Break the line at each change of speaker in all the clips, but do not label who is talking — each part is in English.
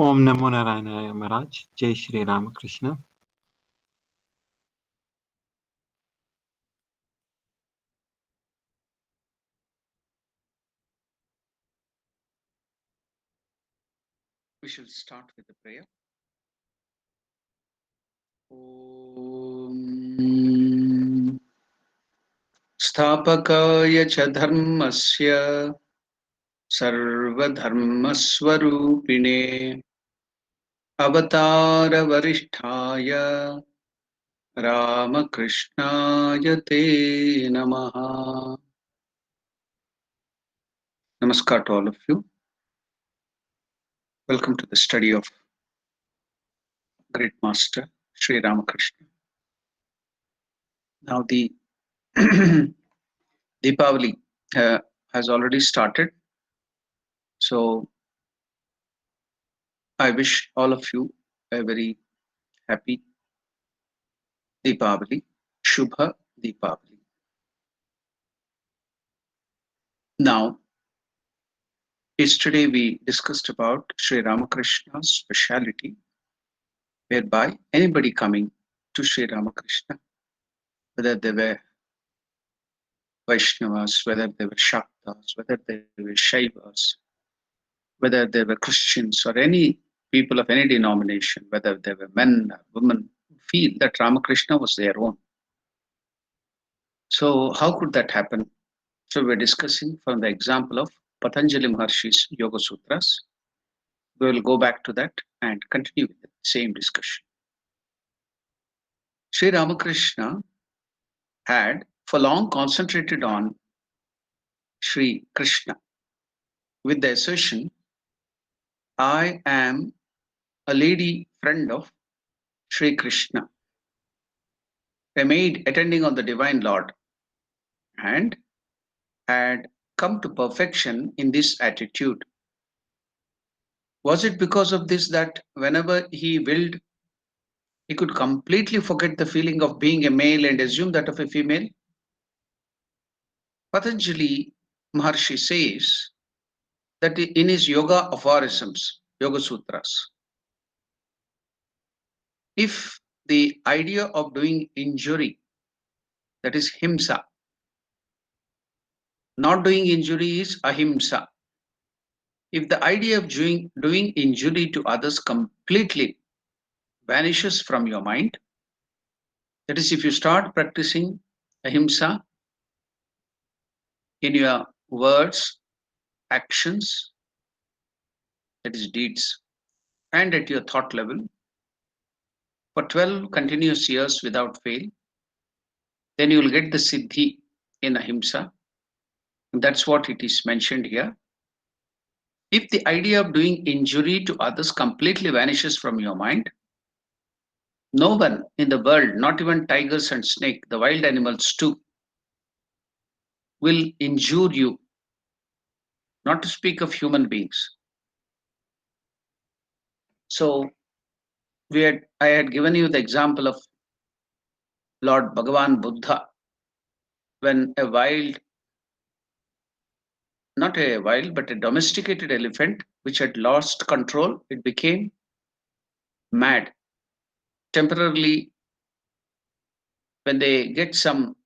ओम नमो नारायणाय महाराज। जय Shri Ramakrishna.
We shall start with the prayer. Om Sthapakaya cha dharmasya sarvadharmaswarupine avatara varisthaya Ramakrishnaya te namaha. Namaskar to all of you. Welcome to the study of Great Master Sri Ramakrishna. Now the Deepavali has already started. So I wish all of you a very happy Deepavali, Shubha Deepavali. Now, yesterday we discussed about Sri Ramakrishna's speciality, whereby anybody coming to Sri Ramakrishna, whether they were Vaishnavas, whether they were Shaktas, whether they were Shaivas, whether they were Christians or any people of any denomination, whether they were men or women, feel that Ramakrishna was their own. So how could that happen? So we're discussing from the example of Patanjali Maharshi's Yoga Sutras. We will go back to that and continue with the same discussion. Sri Ramakrishna had for long concentrated on Sri Krishna with the assertion, I am a lady friend of Sri Krishna, a maid attending on the Divine Lord, and had come to perfection in this attitude. Was it because of this that whenever he willed, he could completely forget the feeling of being a male and assume that of a female? Patanjali Maharshi says that in his Yoga aphorisms, Yoga Sutras, if the idea of doing injury, that is himsa, not doing injury is ahimsa. If the idea of doing injury to others completely vanishes from your mind, that is, if you start practicing ahimsa in your words, actions, that is, deeds, and at your thought level for 12 continuous years without fail, then you will get the siddhi in ahimsa. That's what it is mentioned here. If the idea of doing injury to others completely vanishes from your mind, no one in the world, not even tigers and snake, the wild animals too, will injure you, not to speak of human beings. So I had given you the example of Lord Bhagavan Buddha, when a wild, not a wild, but a domesticated elephant which had lost control, it became mad. Temporarily, when they get some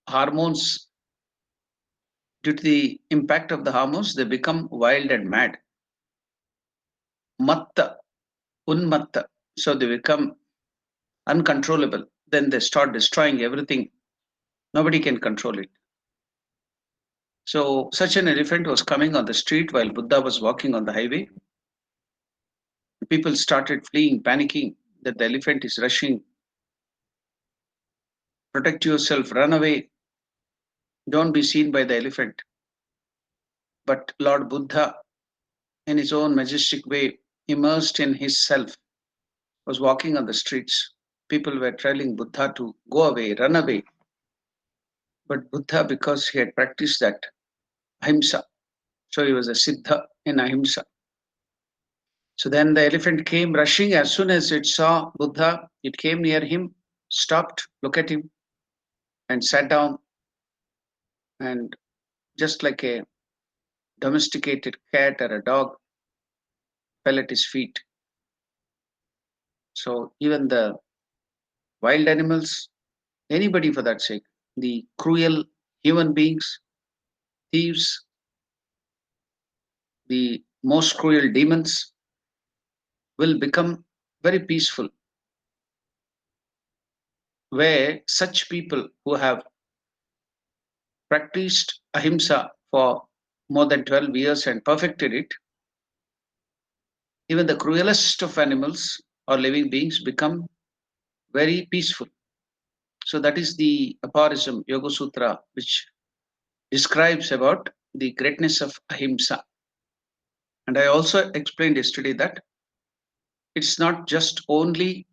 hormones, due to the impact of the hormones, they become wild and mad. Matta, unmatta. So they become uncontrollable. Then they start destroying everything. Nobody can control it. So such an elephant was coming on the street while Buddha was walking on the highway. People started fleeing, panicking that the elephant is rushing. Protect yourself, run away. Don't be seen by the elephant. But Lord Buddha, in his own majestic way, immersed in his self, was walking on the streets. People were telling Buddha to go away, run away. But Buddha, because he had practiced that ahimsa, so he was a siddha in ahimsa. So then the elephant came rushing. As soon as it saw Buddha, it came near him, stopped, looked at him, and sat down. And just like a domesticated cat or a dog, fell at his feet. So even the wild animals, anybody for that sake, the cruel human beings, thieves, the most cruel demons, will become very peaceful. Where such people who have practiced ahimsa for more than 12 years and perfected it, even the cruelest of animals or living beings become very peaceful. So that is the aphorism, Yoga Sutra, which describes about the greatness of ahimsa. And I also explained yesterday that it's not just only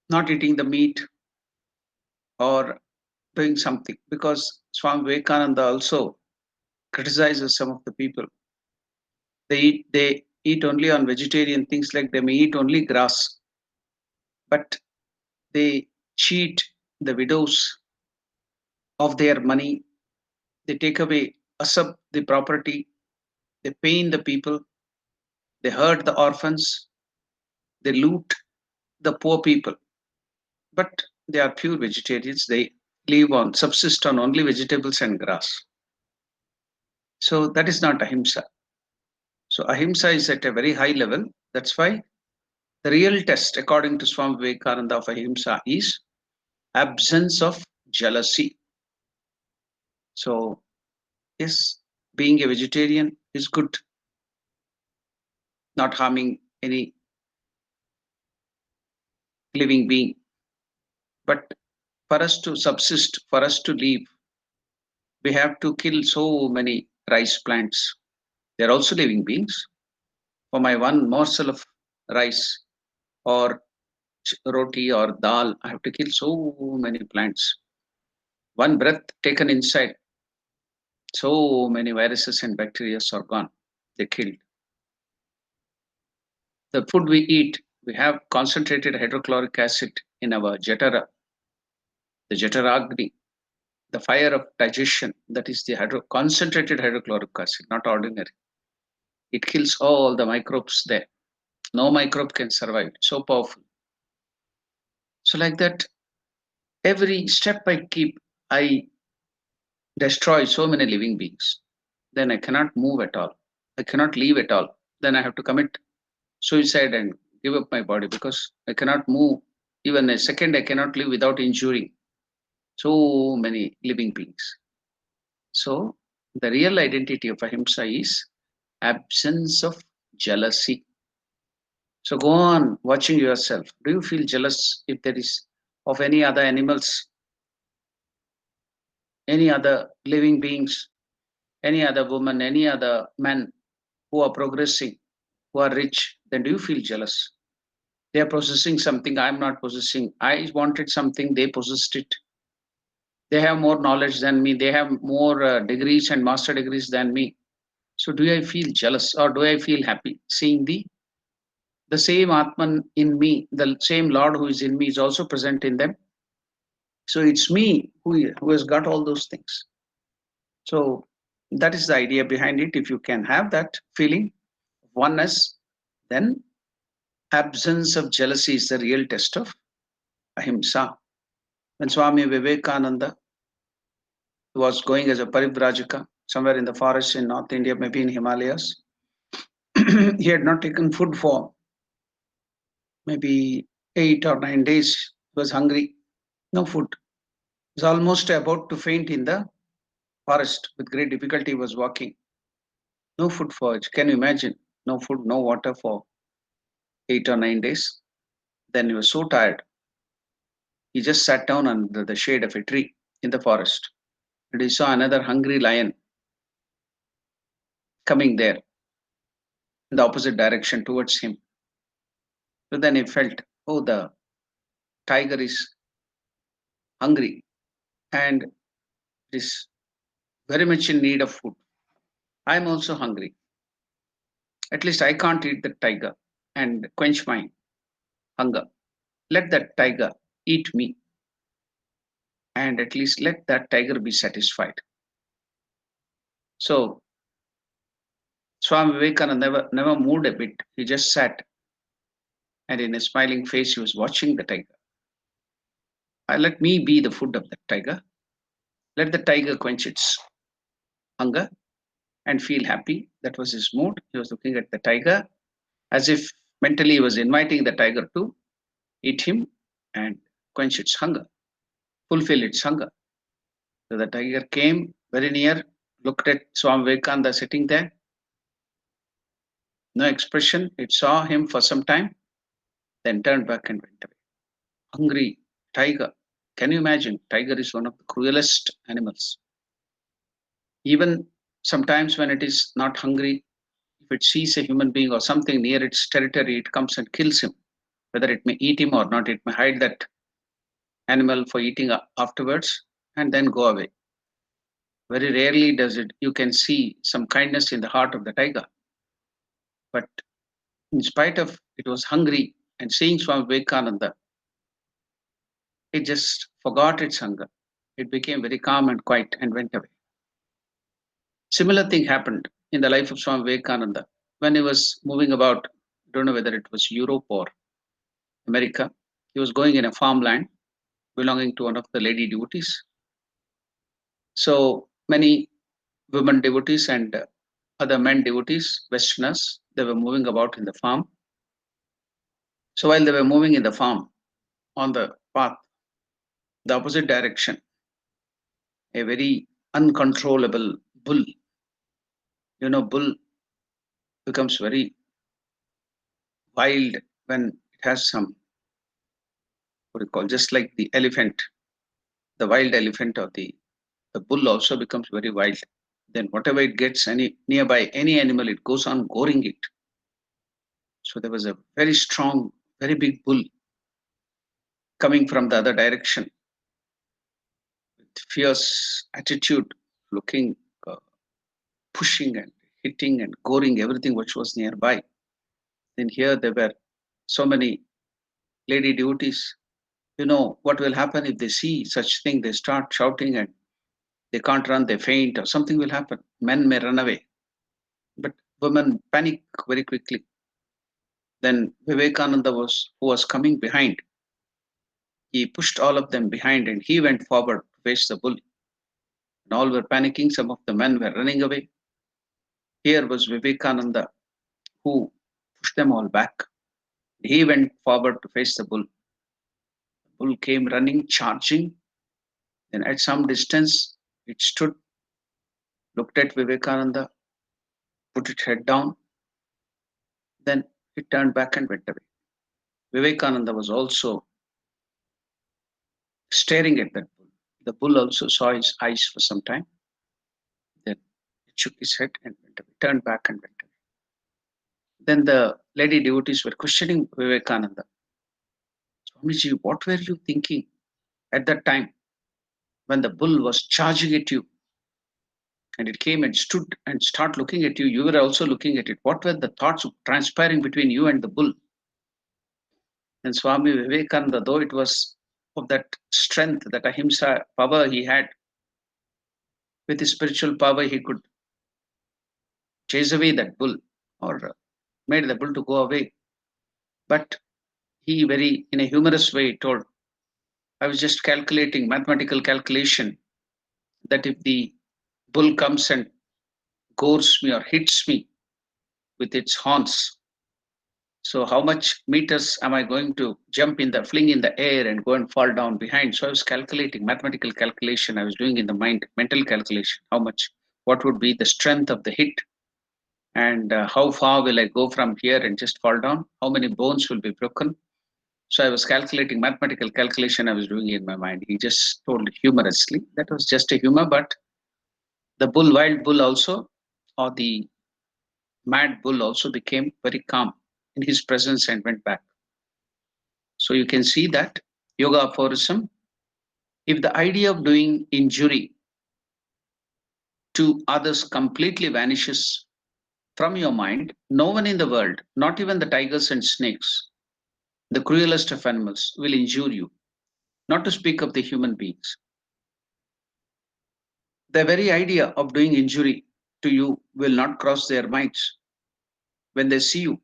not eating the meat or doing something, because Swami Vivekananda also criticizes some of the people. They eat only on vegetarian things, like they may eat only grass, but they cheat the widows of their money. They take away, usurp the property, they pain the people, they hurt the orphans, they loot the poor people. But they are pure vegetarians. They live on, subsist on only vegetables and grass. So that is not ahimsa. So ahimsa is at a very high level. That's why the real test, according to Swami Vivekananda, of ahimsa is absence of jealousy. So, yes, being a vegetarian is good, not harming any living being. But for us to subsist, for us to live, we have to kill so many rice plants. They're also living beings. For my one morsel of rice or roti or dal, I have to kill so many plants. One breath taken inside, so many viruses and bacteria are gone. They killed. The food we eat, we have concentrated hydrochloric acid in our jatara, the jataragni, the fire of digestion. That is the concentrated hydrochloric acid, not ordinary. It kills all the microbes there. No microbe can survive. It's so powerful. So, like that, every step I keep, I destroy so many living beings. Then I cannot move at all. I cannot live at all. Then I have to commit suicide and give up my body because I cannot move even a second. I cannot live without injuring so many living beings. So, the real identity of ahimsa is absence of jealousy. So, go on watching yourself. Do you feel jealous if there is of any other animals, any other living beings, any other woman, any other man who are progressing, who are rich? Then do you feel jealous? They are possessing something I'm not possessing. I wanted something, they possessed it. They have more knowledge than me. They have more degrees and master degrees than me. So do I feel jealous or do I feel happy seeing the same Atman in me, the same Lord who is in me is also present in them. So it's me who has got all those things. So that is the idea behind it. If you can have that feeling of oneness, then absence of jealousy is the real test of ahimsa. When Swami Vivekananda was going as a parivrajaka somewhere in the forest in North India, maybe in Himalayas, he had not taken food for maybe 8 or 9 days. He was hungry, no food. He was almost about to faint in the forest. With great difficulty, he was walking. No food for it. Can you imagine? No food, no water for 8 or 9 days. Then he was so tired. He just sat down under the shade of a tree in the forest. And he saw another hungry lion coming there in the opposite direction towards him. So then he felt, oh, the tiger is hungry and is very much in need of food. I'm also hungry. At least I can't eat the tiger and quench my hunger. Let that tiger eat me, and at least let that tiger be satisfied. So Swami Vivekananda never moved a bit. He just sat, and in a smiling face, he was watching the tiger. Let me be the food of the tiger. Let the tiger quench its hunger and feel happy. That was his mood. He was looking at the tiger as if mentally he was inviting the tiger to eat him and quench its hunger, fulfill its hunger. So the tiger came very near, looked at Swami Vivekananda sitting there, no expression. It saw him for some time, then turned back and went away. Hungry tiger. Can you imagine? Tiger is one of the cruelest animals. Even sometimes when it is not hungry, if it sees a human being or something near its territory, it comes and kills him. Whether it may eat him or not, it may hide that animal for eating afterwards and then go away. Very rarely does it you can see some kindness in the heart of the tiger. But in spite of it was hungry and seeing Swami Vivekananda, it just forgot its hunger. It became very calm and quiet and went away. Similar thing happened in the life of Swami Vivekananda when he was moving about. Don't know whether it was Europe or America. He was going in a farmland belonging to one of the lady devotees. So many women devotees and other men devotees, Westerners, they were moving about in the farm. So while they were moving in the farm on the path, the opposite direction, a very uncontrollable bull. Bull becomes very wild when it has some, what do you call, just like the elephant, the wild elephant, or the bull also becomes very wild. Then whatever it gets nearby any animal, it goes on goring it. So there was a very strong, very big bull coming from the other direction with fierce attitude, looking, uh, pushing and hitting and goring everything which was nearby. Then here there were so many lady devotees. What will happen if they see such thing? They start shouting and they can't run, they faint, or something will happen. Men may run away, but women panic very quickly. Then Vivekananda who was coming behind. He pushed all of them behind and he went forward to face the bull. And all were panicking. Some of the men were running away. Here was Vivekananda who pushed them all back. He went forward to face the bull. The bull came running, charging. Then at some distance, it stood, looked at Vivekananda, put its head down. Then it turned back and went away. Vivekananda was also staring at that bull. The bull also saw his eyes for some time. Then it shook his head and went away, turned back and went away. Then the lady devotees were questioning Vivekananda. Swamiji, what were you thinking at that time when the bull was charging at you? And it came and stood and started looking at you. You were also looking at it. What were the thoughts transpiring between you and the bull? And Swami Vivekananda, though it was of that strength, that ahimsa power he had, with his spiritual power, he could chase away that bull or made the bull to go away. But he very, in a humorous way, told, I was just calculating, mathematical calculation, that if the bull comes and gores me or hits me with its horns, so how much meters am I going to jump in the fling in the air and go and fall down behind? So I was calculating, mathematical calculation I was doing in the mind, mental calculation, what would be the strength of the hit, and how far will I go from here and just fall down? How many bones will be broken? So I was calculating, mathematical calculation I was doing in my mind. He just told humorously. That was just a humor, but the bull, wild bull also, or the mad bull also became very calm in his presence and went back. So you can see that yoga aphorism, if the idea of doing injury to others completely vanishes from your mind, no one in the world, not even the tigers and snakes, the cruelest of animals, will injure you, not to speak of the human beings. The very idea of doing injury to you will not cross their minds when they see you.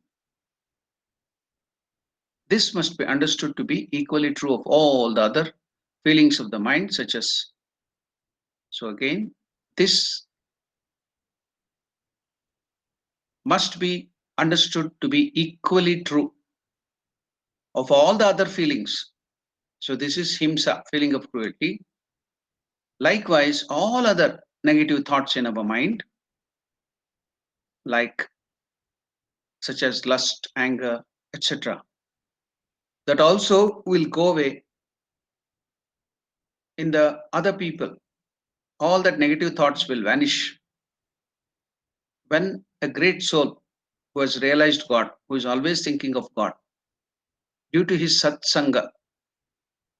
This must be understood to be equally true of all the other feelings of the mind, such as, so again, this must be understood to be equally true of all the other feelings. So this is himsa, feeling of cruelty. Likewise, all other negative thoughts in our mind, like such as lust, anger, etc., that also will go away in the other people. All that negative thoughts will vanish when a great soul who has realized God, who is always thinking of God, due to his satsanga,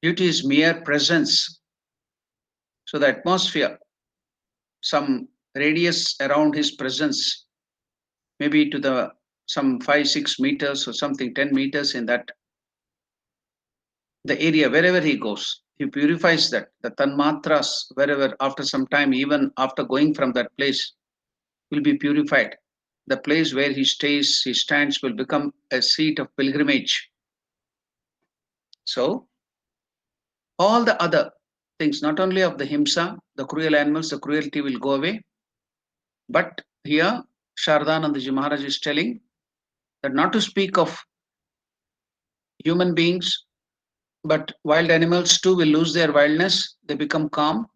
due to his mere presence, so the atmosphere, some radius around his presence, maybe to the some 5-6 meters or something, 10 meters, in that the area wherever he goes, he purifies that, the tanmatras, wherever, after some time, even after going from that place, will be purified. The place where he stays, he stands, will become a seat of pilgrimage. So all the other things, not only of the himsa, the cruel animals, the cruelty will go away, but here Sharadanandaji Maharaj is telling that not to speak of human beings, But wild animals too will lose their wildness, they become calm.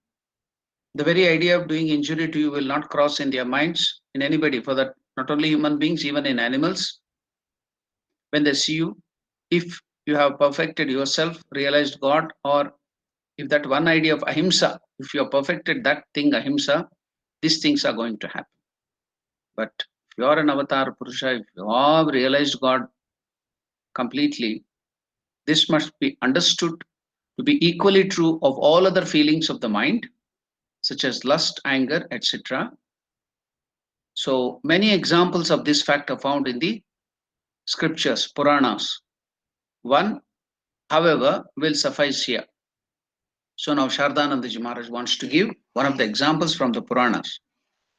The very idea of doing injury to you will not cross in their minds, in anybody, for that, not only human beings, even in animals. When they see you, if you have perfected yourself, realized God, or if that one idea of ahimsa, if you have perfected that thing, ahimsa, these things are going to happen. But if you are an avatar Purusha, if you have realized God completely, this must be understood to be equally true of all other feelings of the mind, such as lust, anger, etc. So many examples of this fact are found in the scriptures, Puranas. One, however, will suffice here. So now Shardanandaji Maharaj wants to give one of the examples from the Puranas.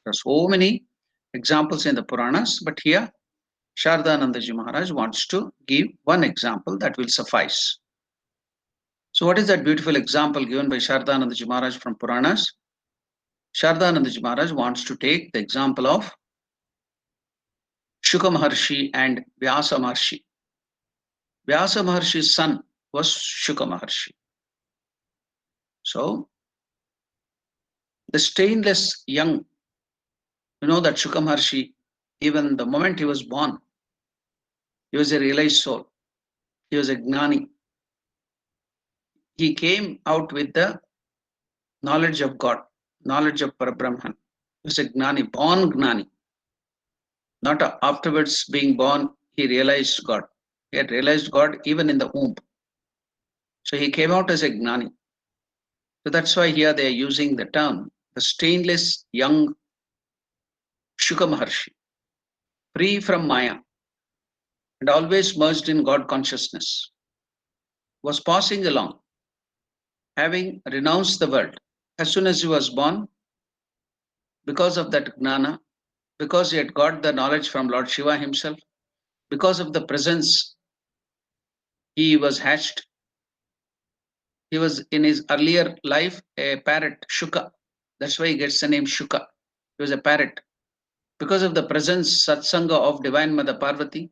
There are so many examples in the Puranas, but here Shardanandaji Maharaj wants to give one example that will suffice. So what is that beautiful example given by Shardanandaji Maharaj from Puranas? Shardanandaji Maharaj wants to take the example of Shuka Maharshi and Vyasa Maharshi. Vyasa Maharshi's son was Shuka Maharshi. So the stainless young, you know that Shuka Maharshi, even the moment he was born, he was a realized soul. He was a Gnani. He came out with the knowledge of God, knowledge of Parabrahman. He was a Gnani, born Gnani. Not afterwards being born, he realized God. He had realized God even in the womb. So he came out as a Gnani. So that's why here they are using the term, the stainless young Shuka Maharshi, free from Maya and always merged in God consciousness, was passing along, having renounced the world. As soon as he was born, because of that Gnana, because he had got the knowledge from Lord Shiva himself, because of the presence, he was hatched. He was in his earlier life a parrot, Shuka. That's why he gets the name Shuka. He was a parrot. Because of the presence, satsanga of Divine Mother Parvati,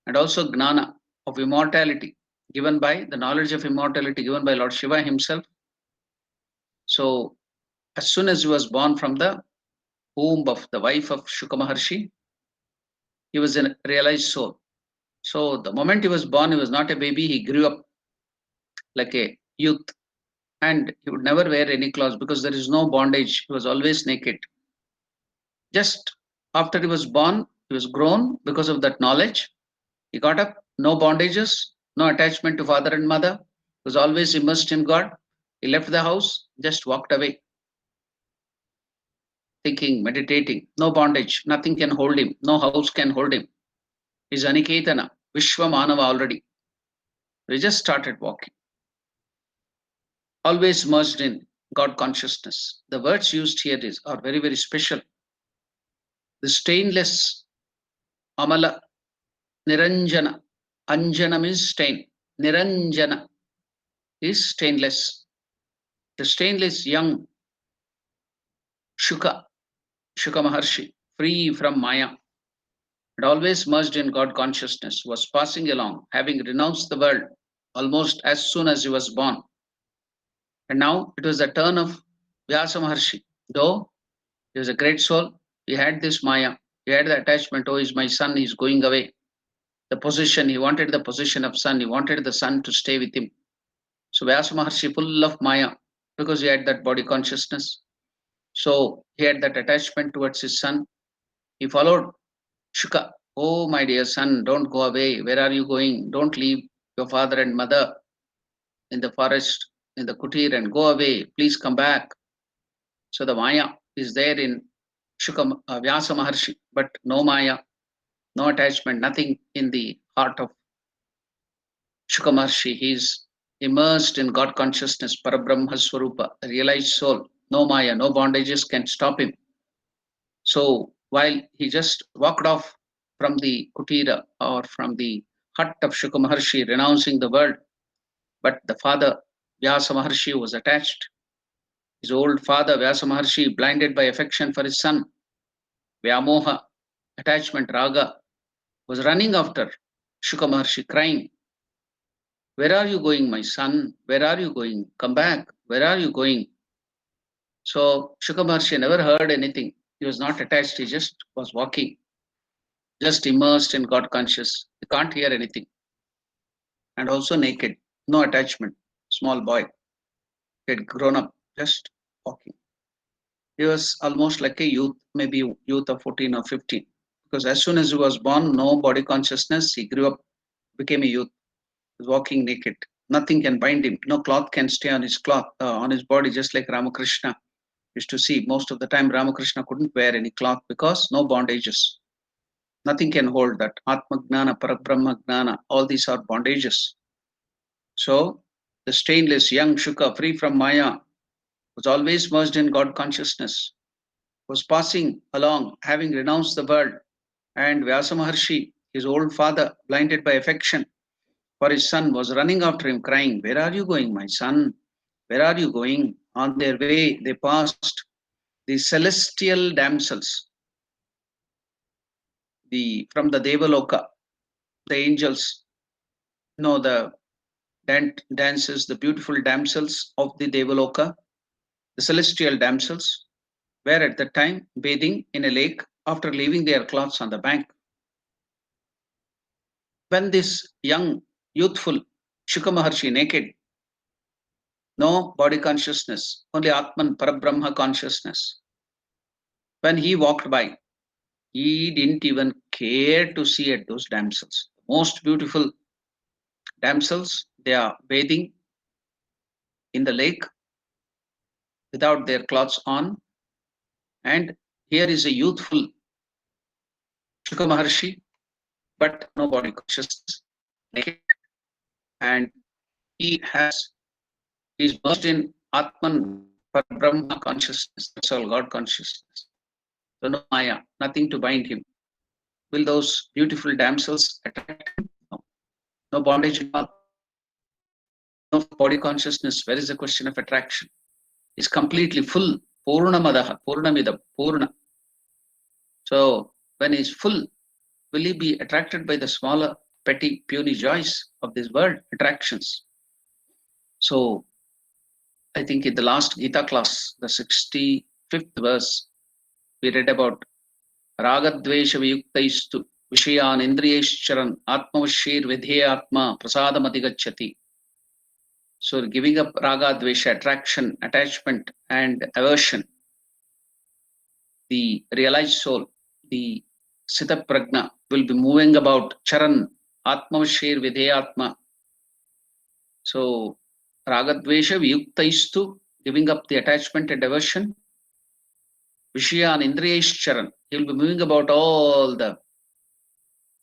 and also Gnana of immortality, given by the knowledge of immortality given by Lord Shiva himself. So, as soon as he was born from the womb of the wife of Shuka Maharshi, he was a realized soul. So, the moment he was born, he was not a baby, he grew up like a youth, and he would never wear any clothes because there is no bondage. He was always naked. Just after he was born, he was grown because of that knowledge. He got up, no bondages, no attachment to father and mother, was always immersed in God. He left the house, just walked away, thinking, meditating, no bondage, nothing can hold him, no house can hold him. He's Aniketana, Vishwa Manava already. We just started walking. Always merged in God consciousness. The words used here are very, very special. The stainless Amala Niranjana. Anjana means stain. Niranjana is stainless. The stainless young Shuka Maharshi, free from Maya, and always merged in God consciousness, was passing along, having renounced the world almost as soon as he was born. And now it was the turn of Vyasa Maharshi. Though he was a great soul, he had this Maya, he had the attachment, oh, he's my son, he's going away. The position, he wanted the position of son, he wanted the son to stay with him. So Vyasa Maharshi, full of Maya, because he had that body consciousness. So he had that attachment towards his son. He followed Shuka. Oh, my dear son, don't go away. Where are you going? Don't leave your father and mother in the forest, in the kutir, and go away. Please come back. So the Maya is there in Shuka Vyasa Maharshi, but no Maya, no attachment, nothing in the heart of Shuka Maharshi. He is immersed in God consciousness, Parabrahma Swarupa, a realized soul. No Maya, no bondages can stop him. So while he just walked off from the kutira or from the hut of Shuka Maharshi, renouncing the world, but the father Vyasa Maharshi was attached. His old father Vyasa Maharshi, blinded by affection for his son, Vyamoha, attachment, raga, was running after Shuka Maharshi, crying. Where are you going, my son? Where are you going? Come back. Where are you going? So Shuka Maharshi never heard anything. He was not attached. He just was walking, just immersed in God conscious. He can't hear anything. And also naked, no attachment. Small boy. He had grown up, just walking. He was almost like a youth, maybe youth of 14 or 15. Because as soon as he was born, no body consciousness. He grew up, became a youth, was walking naked. Nothing can bind him. No cloth can stay on his on his body, just like Ramakrishna used to see. Most of the time, Ramakrishna couldn't wear any cloth because no bondages. Nothing can hold that. Atma Gnana, Parabrahma Gnana, all these are bondages. So the stainless young Shuka, free from Maya, was always merged in God consciousness, was passing along, having renounced the world. And Vyasa Maharshi, his old father, blinded by affection for his son, was running after him, crying, "Where are you going, my son? Where are you going?" On their way, they passed the celestial damsels, from the Devaloka, the angels, the dances, the beautiful damsels of the Devaloka, the celestial damsels, were at the time bathing in a lake after leaving their clothes on the bank. When this young, youthful Shuka Maharshi, naked, no body consciousness, only Atman, Parabrahma consciousness, when he walked by, he didn't even care to see at those damsels. Most beautiful damsels, they are bathing in the lake without their clothes on. And here is a youthful Shuka Maharshi, but no body consciousness, naked. And he is merged in Atman, Brahma consciousness. That's all, God consciousness. So no Maya, nothing to bind him. Will those beautiful damsels attract him? No. No bondage at all. No body consciousness. Where is the question of attraction? Is completely full. Purnamadaha, Purnamidam, Purna. So when he's full, will he be attracted by the smaller, petty, puny joys of this world? Attractions. So I think in the last Gita class, the 65th verse, we read about Ragadvesha Viyuktaistu Vishayan Indriyeshcharan Atmavashir Vidheyatma Prasadamadigachati. So giving up Raga Dvesha, attraction, attachment, and aversion, the realized soul, the Sita Pragna, will be moving about Charan, Atmavashir Vidheyatma. So Ragadvesha Viyuktaistu, giving up the attachment and aversion. Vishayan Indriyeshcharan, he will be moving about all the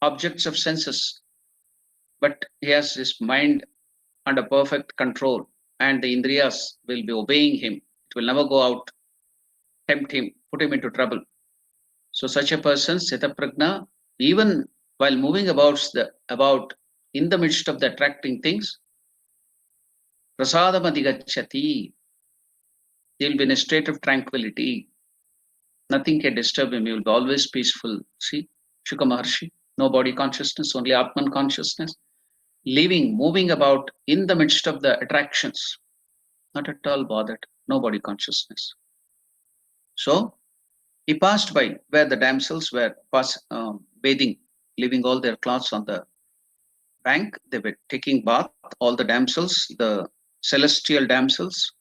objects of senses, but he has his mind under perfect control, and the Indriyas will be obeying him. It will never go out, tempt him, put him into trouble. So such a person, Sita Pragna, even while moving about in the midst of the attracting things, Prasadamadigachati, he will be in a state of tranquility. Nothing can disturb him. He will be always peaceful. See, Shuka Maharshi, no body consciousness, only Atman consciousness, moving about in the midst of the attractions, not at all bothered, no body consciousness. So he passed by where the damsels were bathing, leaving all their clothes on the bank. They were taking bath, all the damsels, the celestial damsels,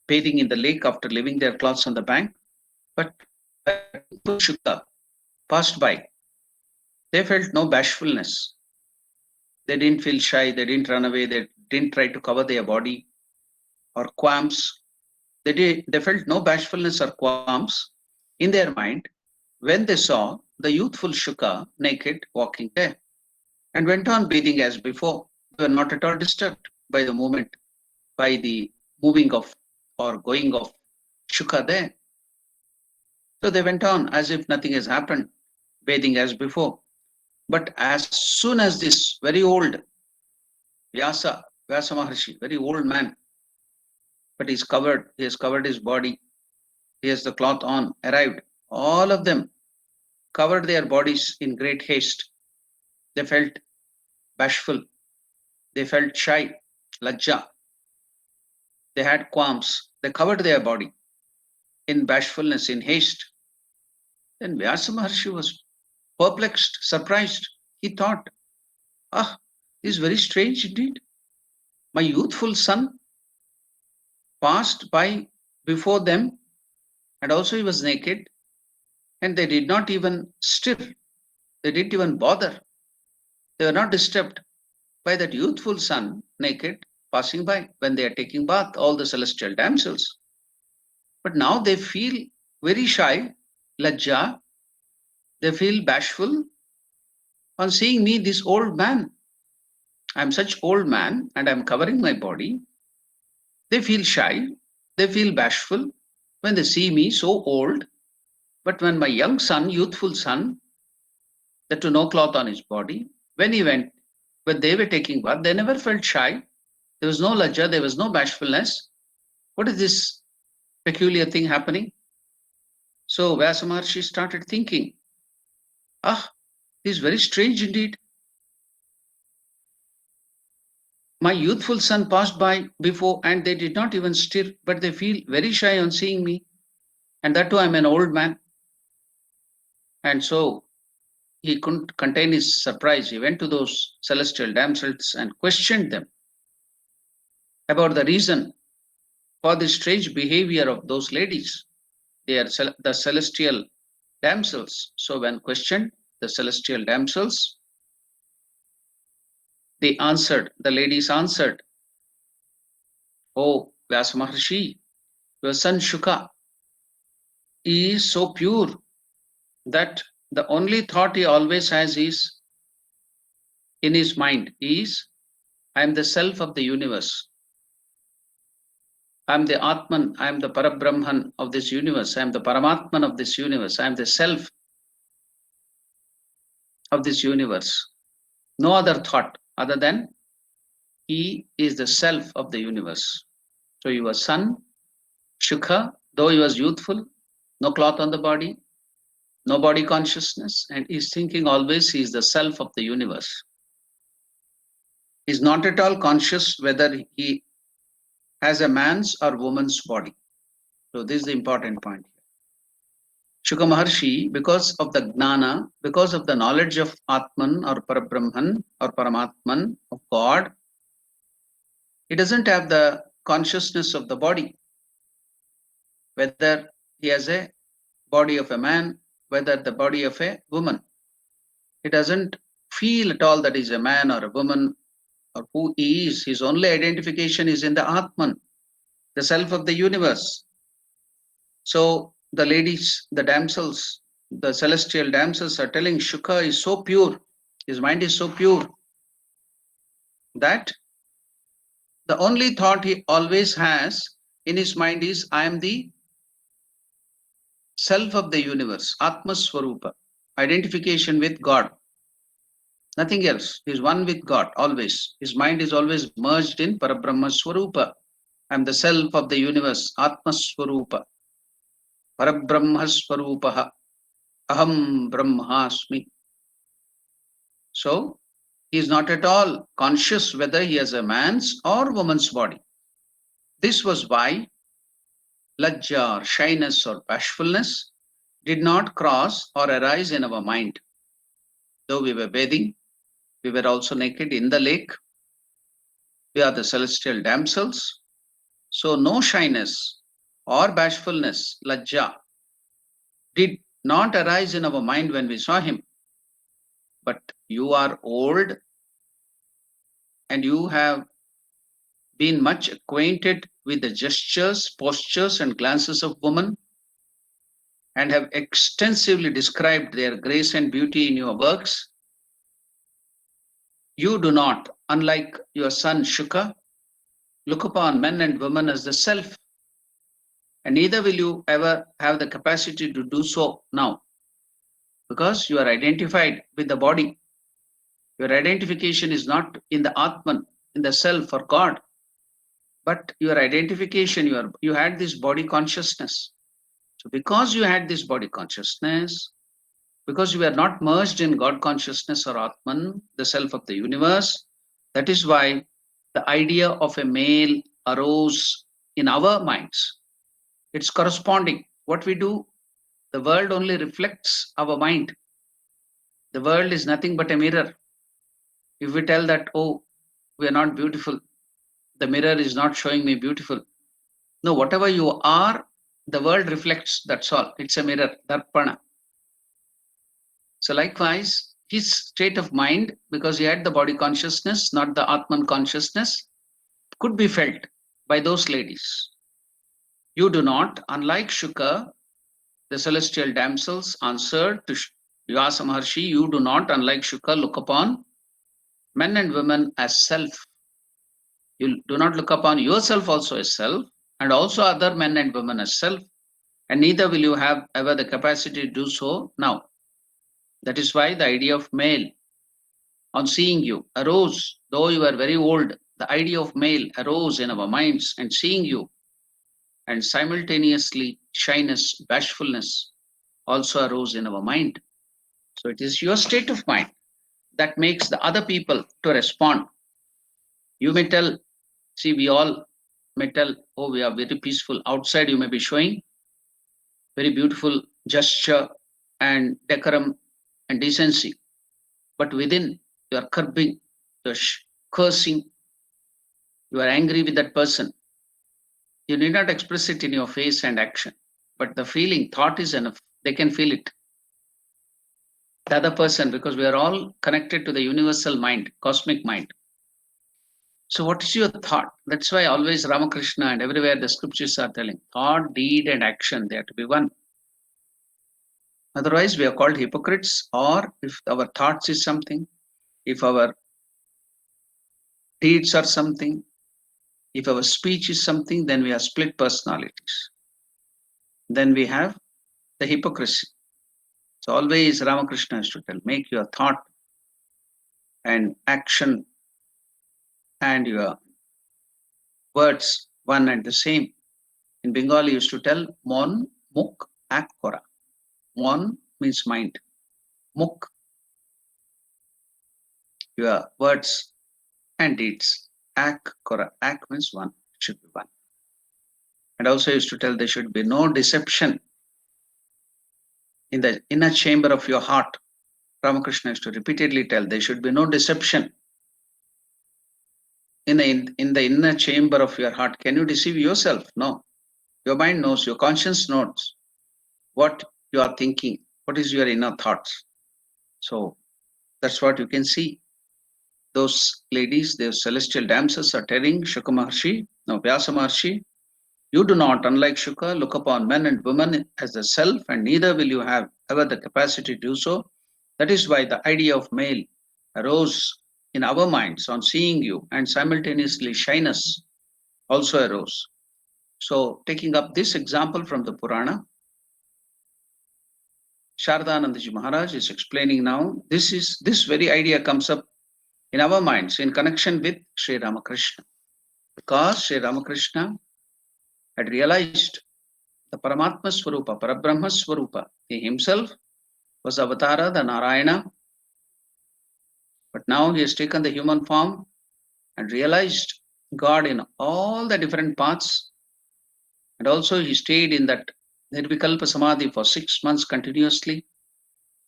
bathing in the lake after leaving their clothes on the bank. But Shuka passed by, they felt no bashfulness. They didn't feel shy, they didn't run away, they didn't try to cover their body or qualms. They felt no bashfulness or qualms in their mind when they saw the youthful Shuka naked walking there, and went on bathing as before. They were not at all disturbed by the movement, by the moving of or going of Shuka there. So they went on as if nothing has happened, bathing as before. But as soon as this very old Vyasa Maharshi, very old man, but he has covered his body, he has the cloth on, arrived, all of them covered their bodies in great haste. They felt bashful. They felt shy, lajja. They had qualms. They covered their body in bashfulness, in haste. Then Vyasa Maharshi was perplexed, surprised. He thought, ah, this is very strange indeed. My youthful son passed by before them, and also he was naked, and they did not even stir. They didn't even bother. They were not disturbed by that youthful son naked passing by when they are taking bath, all the celestial damsels. But now they feel very shy, lajja. They feel bashful on seeing me, this old man. I'm such old man and I'm covering my body. They feel shy. They feel bashful when they see me so old. But when my young son, youthful son, that to no cloth on his body, when they were taking bath, they never felt shy. There was no lajja, there was no bashfulness. What is this peculiar thing happening? So Vyasa Maharshi started thinking, ah, this is very strange indeed. My youthful son passed by before and they did not even stir, but they feel very shy on seeing me. And that too, I'm an old man. And so he couldn't contain his surprise. He went to those celestial damsels and questioned them about the reason for the strange behavior of those ladies. They are the celestial damsels. So when questioned, the celestial damsels, the ladies answered, oh, Vyasa Maharshi, your son Shuka is so pure that the only thought he always has is in his mind is, I am the self of the universe. I am the Atman, I am the Parabrahman of this universe, I am the Paramatman of this universe, I am the self of this universe. No other thought other than he is the self of the universe. So your son, Shukha, though he was youthful, no cloth on the body, no body consciousness, and is thinking always he is the self of the universe. He is not at all conscious whether he has a man's or woman's body. So this is the important point. Shuka Maharshi, because of the gnana, because of the knowledge of Atman or Parabrahman or Paramatman of God, he doesn't have the consciousness of the body, whether he has a body of a man, whether the body of a woman. He doesn't feel at all that he's a man or a woman or who he is. His only identification is in the Atman, the self of the universe. So the ladies, the damsels, the celestial damsels are telling Shuka is so pure, his mind is so pure that the only thought he always has in his mind is, I am the self of the universe, Atma Swarupa, identification with God. Nothing else. He is one with God always. His mind is always merged in Parabrahma Swarupa. I am the self of the universe, Atma Swarupa. Parabrahma Swarupaha. Aham Brahmasmi. So, he is not at all conscious whether he has a man's or woman's body. This was why lajja or shyness or bashfulness did not cross or arise in our mind. Though we were bathing, we were also naked in the lake. We are the celestial damsels. So no shyness or bashfulness, lajja, did not arise in our mind when we saw him. But you are old and you have been much acquainted with the gestures, postures, and glances of women and have extensively described their grace and beauty in your works. You do not, unlike your son Shuka, look upon men and women as the self, and neither will you ever have the capacity to do so now, because you are identified with the body. Your identification is not in the Atman, in the self or God, but your identification, you had this body consciousness. So because you had this body consciousness, because you were not merged in God consciousness or Atman, the self of the universe, That is why the idea of a male arose in our minds. It's corresponding. What we do, the world only reflects our mind. The world is nothing but a mirror. If we tell that, oh, we are not beautiful, the mirror is not showing me beautiful. No, whatever you are, the world reflects, that's all. It's a mirror, darpana. So likewise, his state of mind, because he had the body consciousness, not the Atman consciousness, could be felt by those ladies. You do not, unlike Shuka, the celestial damsels answered to Vyasa Maharshi, you do not, unlike Shuka, look upon men and women as self. You do not look upon yourself also as self, and also other men and women as self, and neither will you have ever the capacity to do so now. That is why the idea of male on seeing you arose, though you are very old, the idea of male arose in our minds and seeing you, and simultaneously shyness, bashfulness also arose in our mind. So it is your state of mind that makes the other people to respond. You may tell, see, we all may tell, oh, we are very peaceful. Outside you may be showing very beautiful gesture and decorum and decency, but within you are curbing, you are cursing, you are angry with that person. You need not express it in your face and action, but the feeling, thought is enough. They can feel it. The other person, because we are all connected to the universal mind, cosmic mind. So what is your thought? That's why always Ramakrishna and everywhere the scriptures are telling, thought, deed and action, they have to be one. Otherwise, we are called hypocrites, or if our thoughts is something, if our deeds are something, if our speech is something, then we are split personalities. Then we have the hypocrisy. So always Ramakrishna is to tell, make your thought and action and your words one and the same. In Bengali, he used to tell, mon, muk, ak kora. Mon means mind. Muk, your words and deeds. Ak kora. Ak means one. It should be one. And also he used to tell there should be no deception in the inner chamber of your heart. Ramakrishna used to repeatedly tell there should be no deception in the inner chamber of your heart. Can you deceive yourself? No. Your mind knows, your conscience knows what you are thinking, what is your inner thoughts. So that's what you can see. Those ladies, those celestial damsels are telling Shuka Maharshi, no, Vyasa Maharshi, you do not, unlike Shuka, look upon men and women as the self, and neither will you have ever the capacity to do so. That is why the idea of male arose in our minds on seeing you, and simultaneously shyness also arose. So taking up this example from the Purana, Sharadanandaji Maharaj is explaining now, this very idea comes up in our minds in connection with Sri Ramakrishna. Because Sri Ramakrishna had realized the Paramatma Swarupa, Parabrahma Swarupa. He himself was Avatara, the Narayana. But now he has taken the human form and realized God in all the different paths. And also he stayed in that Nirvikalpa Samadhi for 6 months continuously.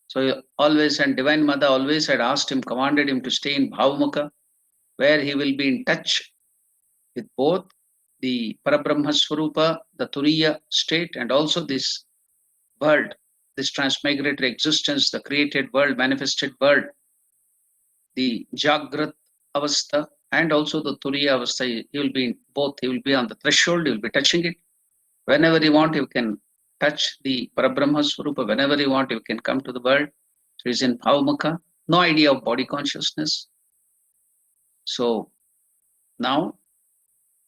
So always, and Divine Mother always had asked him, commanded him to stay in Bhavamukha, where he will be in touch with both the Parabrahma Swarupa, the Turiya state, and also this world, this transmigratory existence, the created world, manifested world, the Jagrat Avastha, and also the Turiya Avastha. He will be in both. He will be on the threshold, he will be touching it. Whenever you want, you can touch the Parabrahma Swarupa. Whenever you want, you can come to the world. So he's in Bhavamukha, no idea of body consciousness. So now,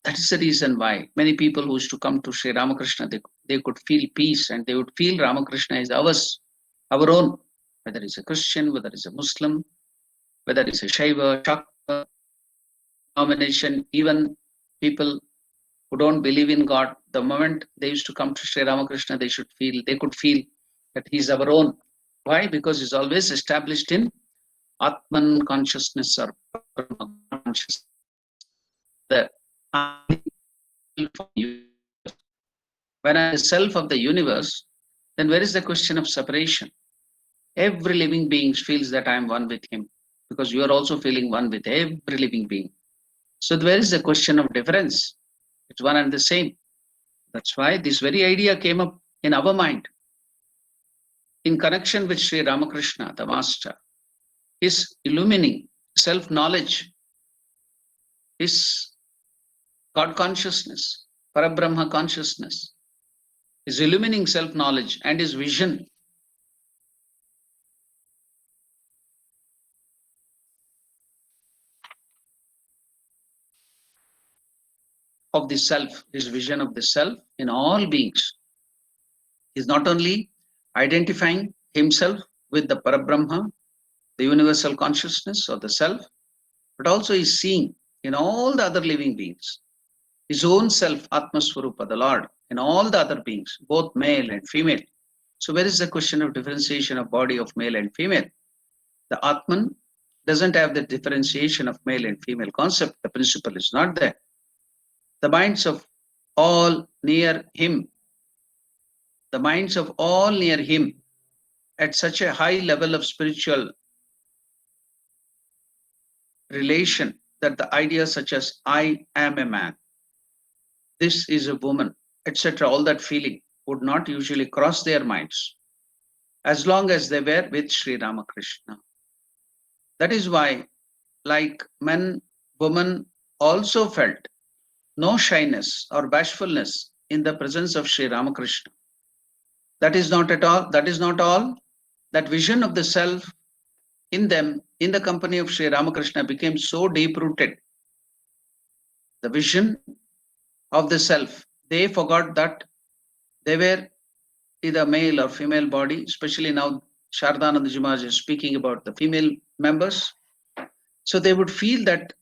that is the reason why many people who used to come to Sri Ramakrishna, they could feel peace, and they would feel Ramakrishna is ours, our own, whether it's a Christian, whether it's a Muslim, whether it's a Shaiva, Shakta denomination, even people who don't believe in God. The moment they used to come to Sri Ramakrishna, they could feel that he's our own. Why? Because he's always established in Atman consciousness or consciousness. The when I am the self of the universe, then where is the question of separation? Every living being feels that I am one with him, because you are also feeling one with every living being. So where is the question of difference? It's one and the same. That's why this very idea came up in our mind. In connection with Sri Ramakrishna, the Master, his illumining self-knowledge, his God consciousness, Parabrahma consciousness, his illumining self-knowledge and his vision of the self, his vision of the self in all beings. He is not only identifying himself with the Parabrahma, the universal consciousness of the self, but also is seeing in all the other living beings his own self, Atmaswarupa, the Lord, in all the other beings, both male and female. So where is the question of differentiation of body of male and female? The Atman doesn't have the differentiation of male and female concept. The principle is not there. The minds of all near him, the minds of all near him at such a high level of spiritual relation that the ideas such as I am a man, this is a woman, etc., all that feeling would not usually cross their minds as long as they were with Sri Ramakrishna. That is why, like men, women also felt no shyness or bashfulness in the presence of Sri Ramakrishna. That is not at all, that is not all. That vision of the self in them, in the company of Sri Ramakrishna, became so deep-rooted. The vision of the self, they forgot that they were either male or female body, especially now Shardananda Maharaj is speaking about the female members. So they would feel that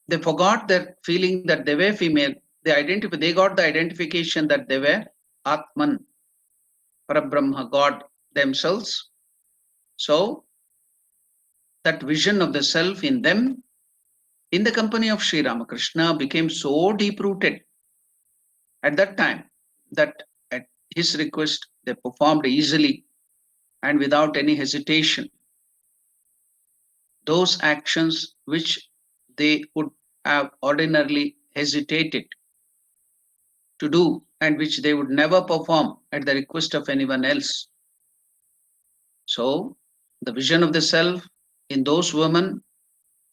they forgot that feeling that they were female. They got the identification that they were Atman, Parabrahma, God themselves. So that vision of the self in them, in the company of Sri Ramakrishna, became so deep-rooted at that time that at his request they performed easily and without any hesitation those actions which they would have ordinarily hesitated to do and which they would never perform at the request of anyone else. So the vision of the self in those women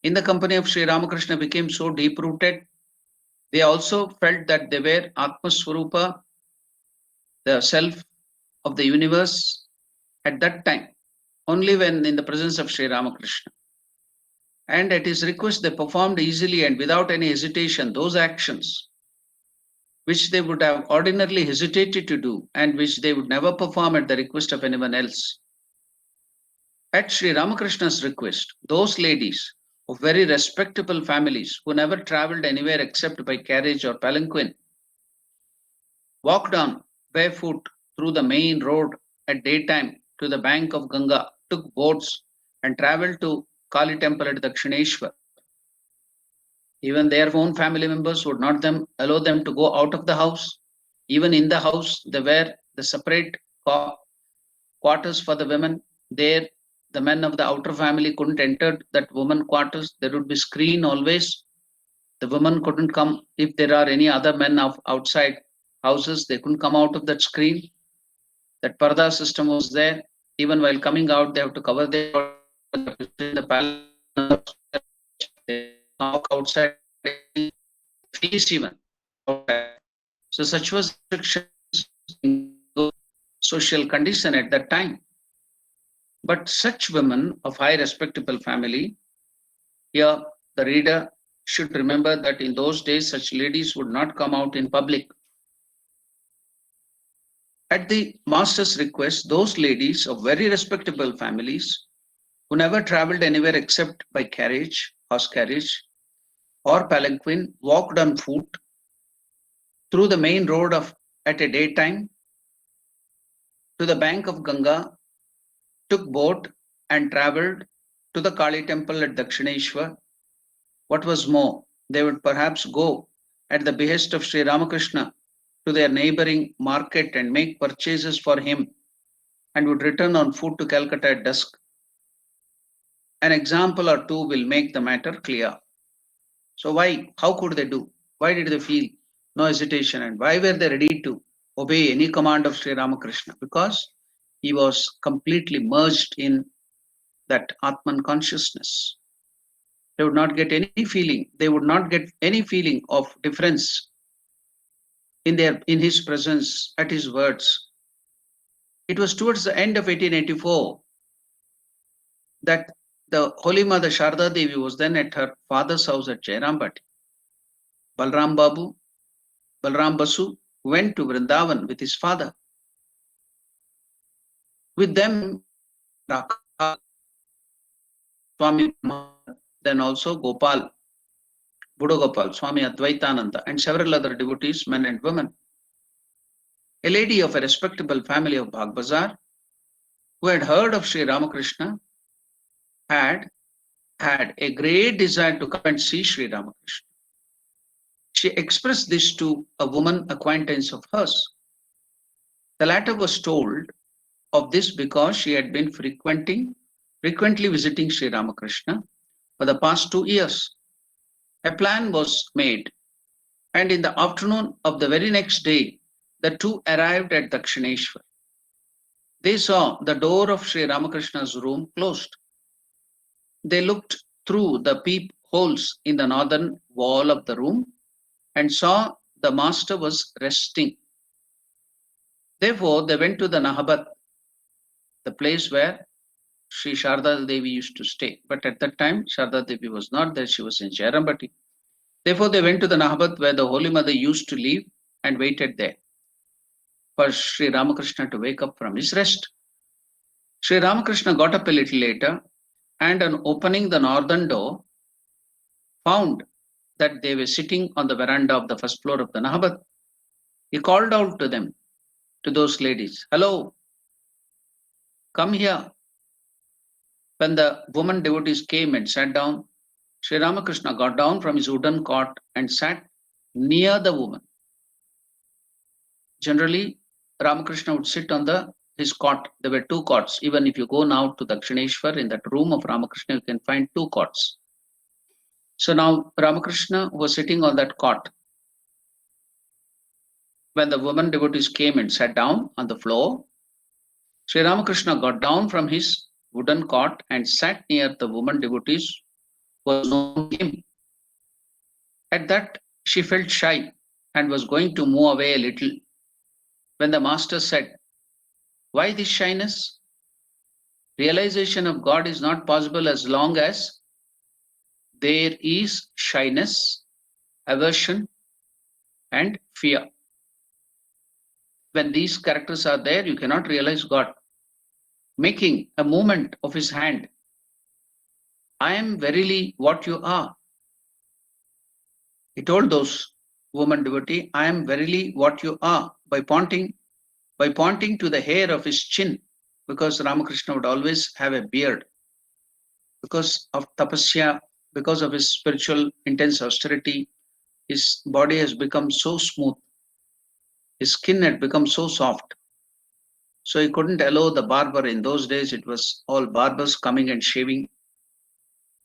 in the company of Sri Ramakrishna became so deep-rooted. They also felt that they were Atmaswarupa, the self of the universe at that time, only when in the presence of Sri Ramakrishna. And at his request, they performed easily and without any hesitation those actions which they would have ordinarily hesitated to do and which they would never perform at the request of anyone else. At Sri Ramakrishna's request, those ladies of very respectable families who never traveled anywhere except by carriage or palanquin walked on barefoot through the main road at daytime to the bank of Ganga, took boats and traveled to Kali temple at Dakshineshwar. Even their own family members would not allow them to go out of the house. Even in the house, there were the separate quarters for the women. There, the men of the outer family couldn't enter that women quarters. There would be screen always. The women couldn't come. If there are any other men of outside houses, they couldn't come out of that screen. That parda system was there. Even while coming out, they have to cover their in the palace. They walk outside, face even. So such was social condition at that time. But such women of high respectable family, here the reader should remember that in those days such ladies would not come out in public. At the master's request, those ladies of very respectable families who never traveled anywhere except by carriage, horse carriage, or palanquin, walked on foot through the main road at a daytime to the bank of Ganga, took boat and traveled to the Kali temple at Dakshineshwar. What was more, they would perhaps go at the behest of Sri Ramakrishna to their neighboring market and make purchases for him and would return on foot to Calcutta at dusk. An example or two will make the matter clear. So why, how could they do? Why did they feel no hesitation and why were they ready to obey any command of Sri Ramakrishna? Because he was completely merged in that Atman consciousness. They would not get any feeling, they would not get any feeling of difference in his presence, at his words. It was towards the end of 1884 that the Holy Mother Sharda Devi was then at her father's house at Jairambati. Balram Basu went to Vrindavan with his father. With them, Rakha, Swami, then also Gopal, Buddha Gopal, Swami Advaitananda, and several other devotees, men and women. A lady of a respectable family of Bagbazar, who had heard of Sri Ramakrishna, had a great desire to come and see Sri Ramakrishna. She expressed this to a woman acquaintance of hers. The latter was told of this because she had been frequently visiting Sri Ramakrishna for the past 2 years. A plan was made, and in the afternoon of the very next day, the two arrived at Dakshineshwar. They saw the door of Sri Ramakrishna's room closed. They looked through the peep holes in the northern wall of the room and saw the master was resting. Therefore, they went to the Nahabat, the place where Sri Sharda Devi used to stay. But at that time, Sharda Devi was not there, she was in Jairambati. Therefore, they went to the Nahabat where the Holy Mother used to live and waited there for Sri Ramakrishna to wake up from his rest. Sri Ramakrishna got up a little later and on opening the northern door, found that they were sitting on the veranda of the first floor of the Nahabat. He called out to them, to those ladies, "Hello, come here." When the woman devotees came and sat down, Sri Ramakrishna got down from his wooden cot and sat near the woman. Generally, Ramakrishna would sit on his cot. There were 2 cots. Even if you go now to Dakshineshwar, in that room of Ramakrishna, you can find 2 cots. So now Ramakrishna was sitting on that cot. When the woman devotees came and sat down on the floor, Sri Ramakrishna got down from his wooden cot and sat near the woman devotees who was known to him. At that, she felt shy and was going to move away a little when the master said, "Why this shyness? Realization of God is not possible as long as there is shyness, aversion, and fear. When these characters are there, you cannot realize God." Making a movement of his hand, "I am verily what you are." He told those woman devotee, "I am verily what you are," by pointing to the hair of his chin, because Ramakrishna would always have a beard. Because of tapasya, because of his spiritual intense austerity, his body has become so smooth. His skin had become so soft. So he couldn't allow the barber. In those days, it was all barbers coming and shaving.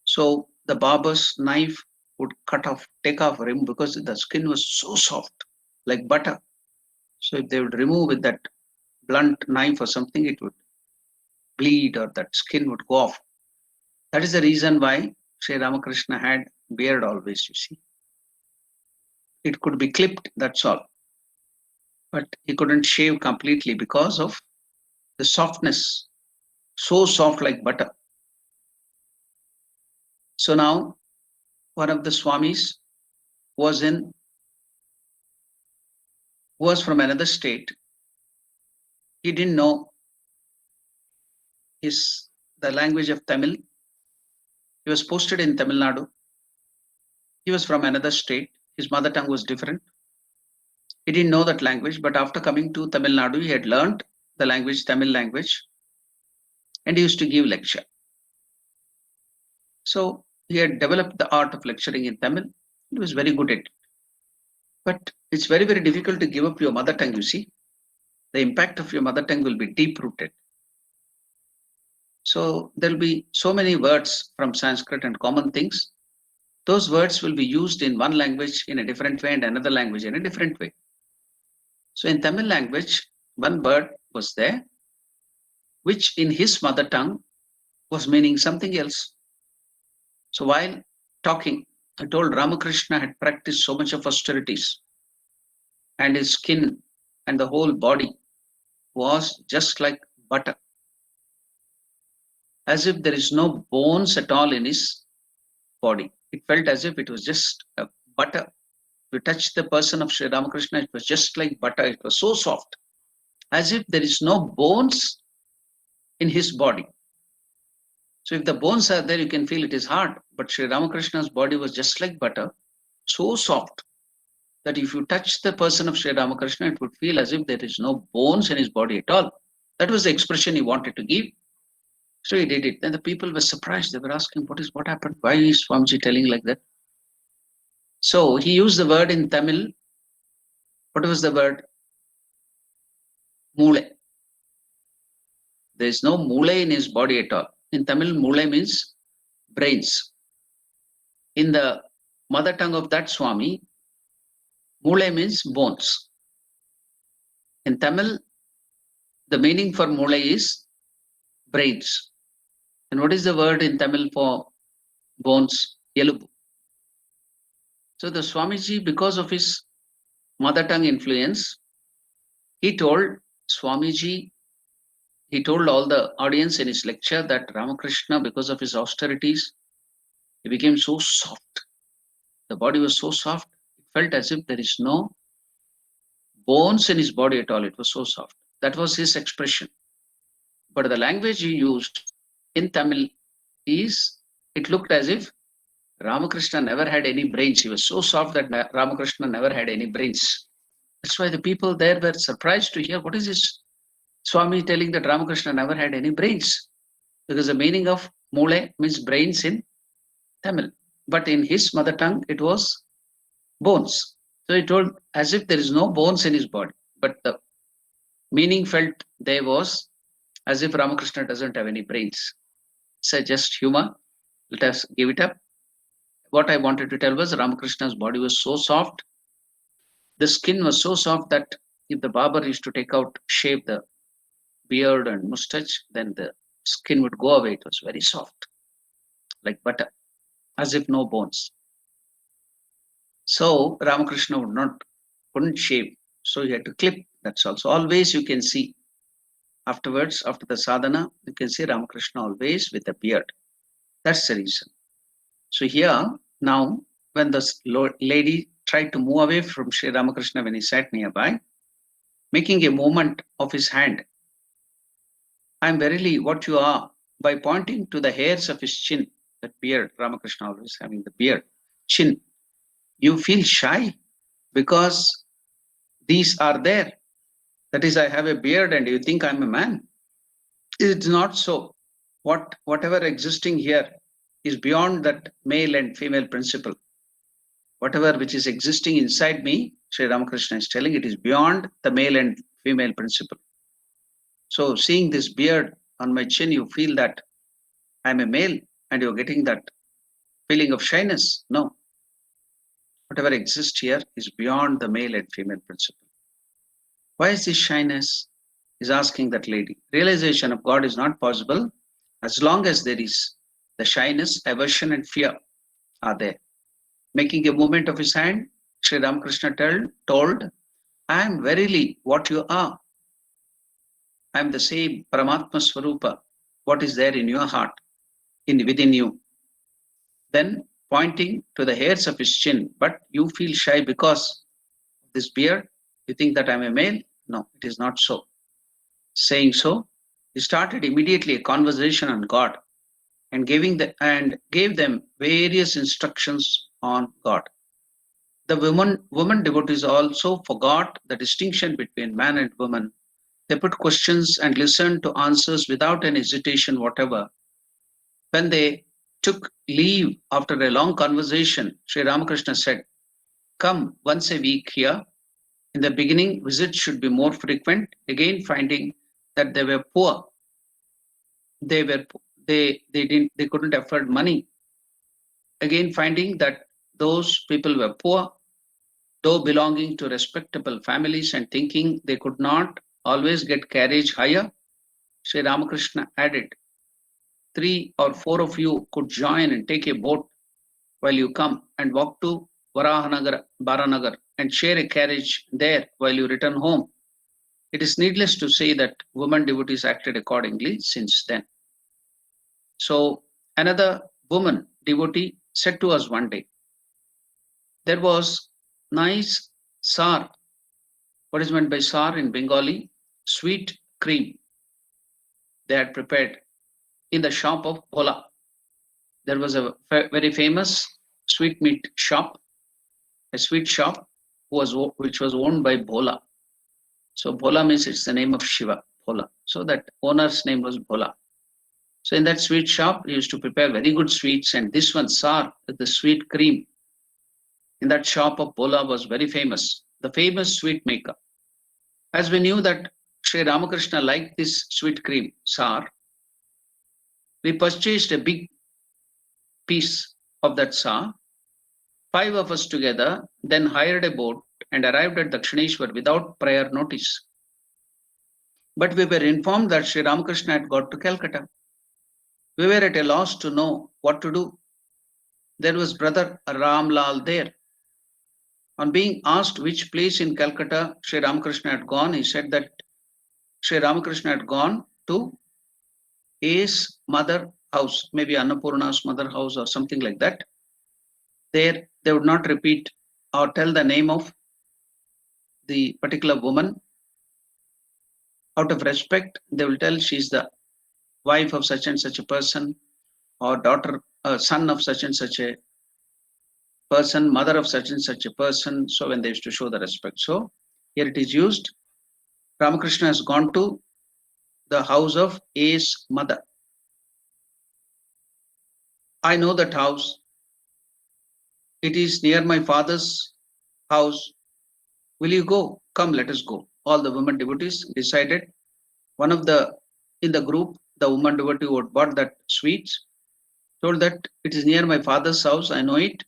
So the barber's knife would take off him because the skin was so soft, like butter. So if they would remove with that blunt knife or something, it would bleed or that skin would go off. That is the reason why Sri Ramakrishna had beard always, you see. It could be clipped, that's all. But he couldn't shave completely because of the softness, so soft like butter. So now one of the Swamis was from another state. He didn't know the language of Tamil. He was posted in Tamil Nadu. He was from another state. His mother tongue was different. He didn't know that language, but after coming to Tamil Nadu, he had learned the language, Tamil language, and he used to give lecture. So he had developed the art of lecturing in Tamil. He was very good at it. But it's very, very difficult to give up your mother tongue, you see. The impact of your mother tongue will be deep rooted. So there'll be so many words from Sanskrit and common things. Those words will be used in one language in a different way and another language in a different way. So in Tamil language, one word was there, which in his mother tongue was meaning something else. So while talking, I told Ramakrishna had practiced so much of austerities, and his skin and the whole body was just like butter, as if there is no bones at all in his body. It felt as if it was just butter. You touch the person of Sri Ramakrishna, it was just like butter. It was so soft, as if there is no bones in his body. So if the bones are there, you can feel it is hard. But Sri Ramakrishna's body was just like butter, so soft that if you touch the person of Sri Ramakrishna, it would feel as if there is no bones in his body at all. That was the expression he wanted to give. So he did it. Then the people were surprised. They were asking, what happened? Why is Swamiji telling like that? So he used the word in Tamil. What was the word? Mule. There is no mule in his body at all. In Tamil, mule means brains. In the mother tongue of that Swami, mule means bones. In Tamil, the meaning for mule is brains. And what is the word in Tamil for bones? Elubu. So the Swamiji, because of his mother tongue influence, he told Swamiji, he told all the audience in his lecture that Ramakrishna, because of his austerities, he became so soft. The body was so soft, it felt as if there is no bones in his body at all. It was so soft. That was his expression. But the language he used in Tamil is, it looked as if Ramakrishna never had any brains. He was so soft that Ramakrishna never had any brains. That's why the people there were surprised to hear, what is this Swami telling that Ramakrishna never had any brains? Because the meaning of mule means brains in Tamil. But in his mother tongue, it was bones. So he told as if there is no bones in his body. But the meaning felt there was as if Ramakrishna doesn't have any brains. So just humor. Let us give it up. What I wanted to tell was Ramakrishna's body was so soft. The skin was so soft that if the barber used to shave the beard and mustache, then the skin would go away. It was very soft, like butter, as if no bones. So Ramakrishna couldn't shave. So he had to clip. That's also. Always you can see afterwards, after the sadhana, you can see Ramakrishna always with a beard. That's the reason. So here, now, when the lady tried to move away from Sri Ramakrishna when he sat nearby, making a movement of his hand, I am verily what you are, by pointing to the hairs of his chin, that beard, Ramakrishna always having the beard, chin, you feel shy because these are there. That is, I have a beard and you think I'm a man. It's not so. Whatever existing here is beyond that male and female principle. Whatever which is existing inside me, Sri Ramakrishna is telling, it is beyond the male and female principle. So seeing this beard on my chin, you feel that I'm a male and you're getting that feeling of shyness. No. Whatever exists here is beyond the male and female principle. Why is this shyness? Is asking that lady. Realization of God is not possible as long as there is the shyness, aversion, and fear are there. Making a movement of his hand, Sri Ramakrishna told, I am verily what you are. I am the same Paramatma Swarupa, what is there in your heart, within you. Then pointing to the hairs of his chin, but you feel shy because of this beard. You think that I'm a male? No, it is not so. Saying so, he started immediately a conversation on God and gave them various instructions on God. The woman devotees also forgot the distinction between man and woman. They put questions and listened to answers without any hesitation whatever. When they took leave after a long conversation, Sri Ramakrishna said, "Come once a week here. In the beginning, visits should be more frequent." Again, finding that they were poor, they couldn't afford money. Again, finding that those people were poor, though belonging to respectable families, and thinking they could not always get carriage hire, Sri Ramakrishna added, 3 or 4 of you could join and take a boat while you come and walk to Varahanagar, Baranagar, and share a carriage there while you return home. It is needless to say that women devotees acted accordingly since then. So, another woman devotee said to us one day, there was nice sar. What is meant by sar in Bengali? Sweet cream they had prepared in the shop of Bhola. There was a very famous sweetmeat shop, a sweet shop which was owned by Bhola. So Bhola means it's the name of Shiva, Bhola. So that owner's name was Bhola. So in that sweet shop, he used to prepare very good sweets, and this one, sar, the sweet cream, in that shop of Bhola was very famous, the famous sweet maker. As we knew that Sri Ramakrishna liked this sweet cream, sar, we purchased a big piece of that sar. 5 of us together then hired a boat and arrived at Dakshineshwar without prior notice. But we were informed that Sri Ramakrishna had got to Calcutta. We were at a loss to know what to do. There was Brother Ramlal there. On being asked which place in Calcutta Sri Ramakrishna had gone, he said that Sri Ramakrishna had gone to A's mother house, maybe Annapurna's mother house or something like that. There, they would not repeat or tell the name of the particular woman. Out of respect, they will tell she's the wife of such and such a person, or daughter, son of such and such a person, mother of such and such a person. So when they used to show the respect. So here it is used. Ramakrishna has gone to the house of A's mother. I know that house. It is near my father's house. Will you go? Come, let us go. All the women devotees decided. One of the, in the group, the woman devotee who had bought that sweets, told that it is near my father's house. I know it.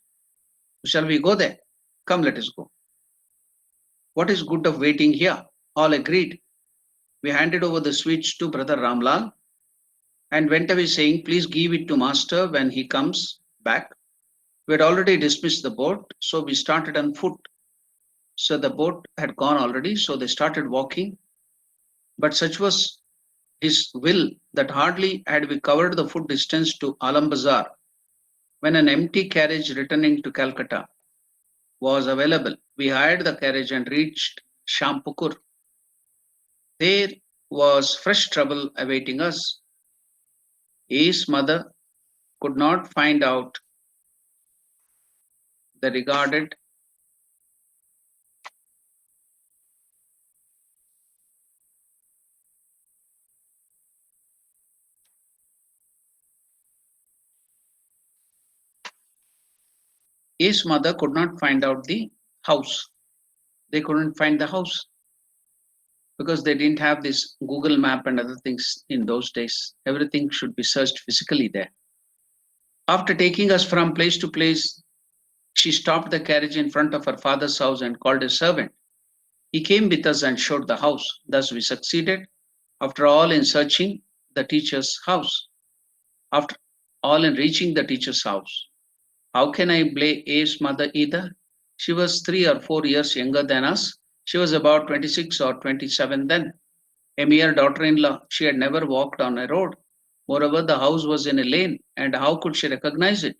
Shall we go there? Come, let us go. What is good of waiting here? All agreed. We handed over the sweets to Brother Ramlal and went away saying, please give it to Master when he comes back. We had already dismissed the boat, so we started on foot. So the boat had gone already, so they started walking. But such was his will that hardly had we covered the foot distance to Alam Bazar when an empty carriage returning to Calcutta was available. We hired the carriage and reached Shampukur. There was fresh trouble awaiting us. A's mother could not find out the regarded A's mother could not find out the house. They couldn't find the house because they didn't have this Google map and other things in those days. Everything should be searched physically there. After taking us from place to place, she stopped the carriage in front of her father's house and called a servant. He came with us and showed the house. Thus we succeeded, after all, in searching the teacher's house. After all, in reaching the teacher's house. How can I blame A's mother either? She was 3 or 4 years younger than us. She was about 26 or 27 then. A mere daughter-in-law, she had never walked on a road. Moreover, the house was in a lane, and how could she recognize it?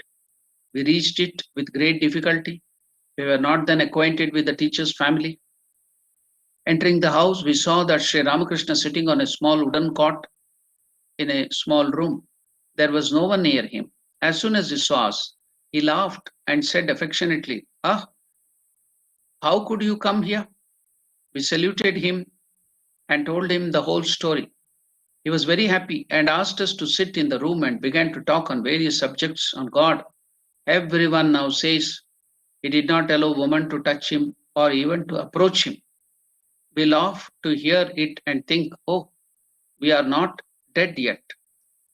We reached it with great difficulty. We were not then acquainted with the teacher's family. Entering the house, we saw that Sri Ramakrishna sitting on a small wooden cot in a small room. There was no one near him. As soon as he saw us, he laughed and said affectionately, "Ah, how could you come here?" We saluted him and told him the whole story. He was very happy and asked us to sit in the room and began to talk on various subjects on God. Everyone now says he did not allow women to touch him or even to approach him. We laugh to hear it and think, oh, we are not dead yet.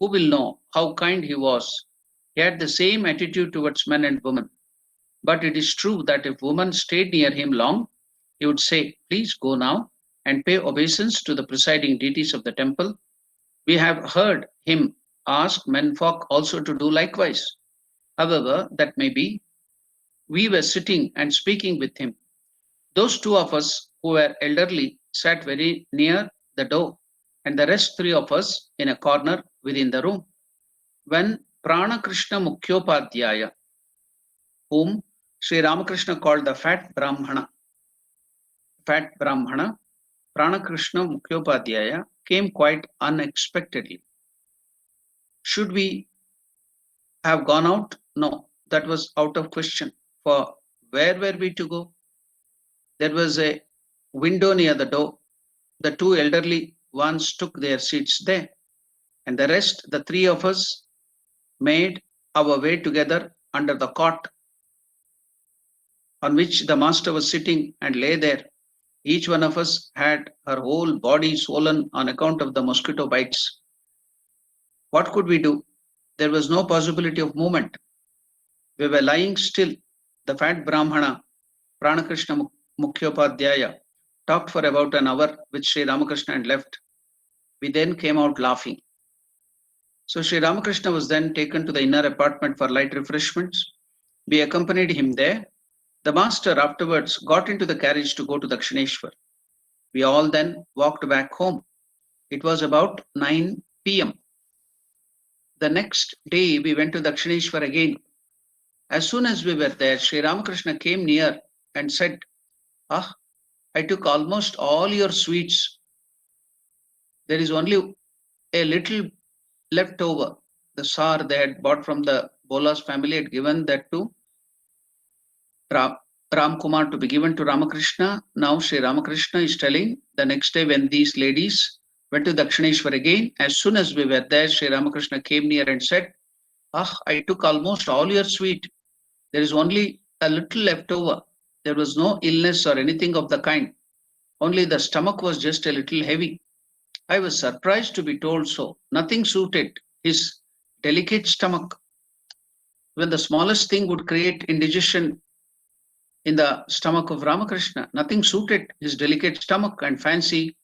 Who will know how kind he was? He had the same attitude towards men and women. But it is true that if women stayed near him long, he would say, please go now and pay obeisance to the presiding deities of the temple. We have heard him ask menfolk also to do likewise. However, that may be, we were sitting and speaking with him. Those two of us who were elderly sat very near the door, and the rest three of us in a corner within the room. When Pranakrishna Mukhyopadhyaya, whom Sri Ramakrishna called the fat Brahmana, Pranakrishna Mukhyopadhyaya came quite unexpectedly. Should we have gone out? No, that was out of question. For where were we to go? There was a window near the door. The two elderly ones took their seats there, and the rest, the three of us, made our way together under the cot on which the master was sitting and lay there. Each one of us had her whole body swollen on account of the mosquito bites. What could we do? There was no possibility of movement. We were lying still. The fat Brahmana, Pranakrishna Mukhyopadhyaya, talked for about an hour with Sri Ramakrishna and left. We then came out laughing. So Sri Ramakrishna was then taken to the inner apartment for light refreshments. We accompanied him there. The master afterwards got into the carriage to go to Dakshineshwar. We all then walked back home. It was about 9 p.m. The next day we went to Dakshineshwar again. As soon as we were there, Sri Ramakrishna came near and said, "Ah, I took almost all your sweets. There is only a little left over." The sar they had bought from the Bolas family had given that to Ram Kumar to be given to Ramakrishna. Now Sri Ramakrishna is telling the next day when these ladies went to Dakshineshwar again, as soon as we were there, Sri Ramakrishna came near and said, "Ah, I took almost all your sweet. There is only a little left over. There was no illness or anything of the kind. Only the stomach was just a little heavy." I was surprised to be told so. Nothing suited his delicate stomach. When the smallest thing would create indigestion in the stomach of Ramakrishna, nothing suited his delicate stomach, and fancy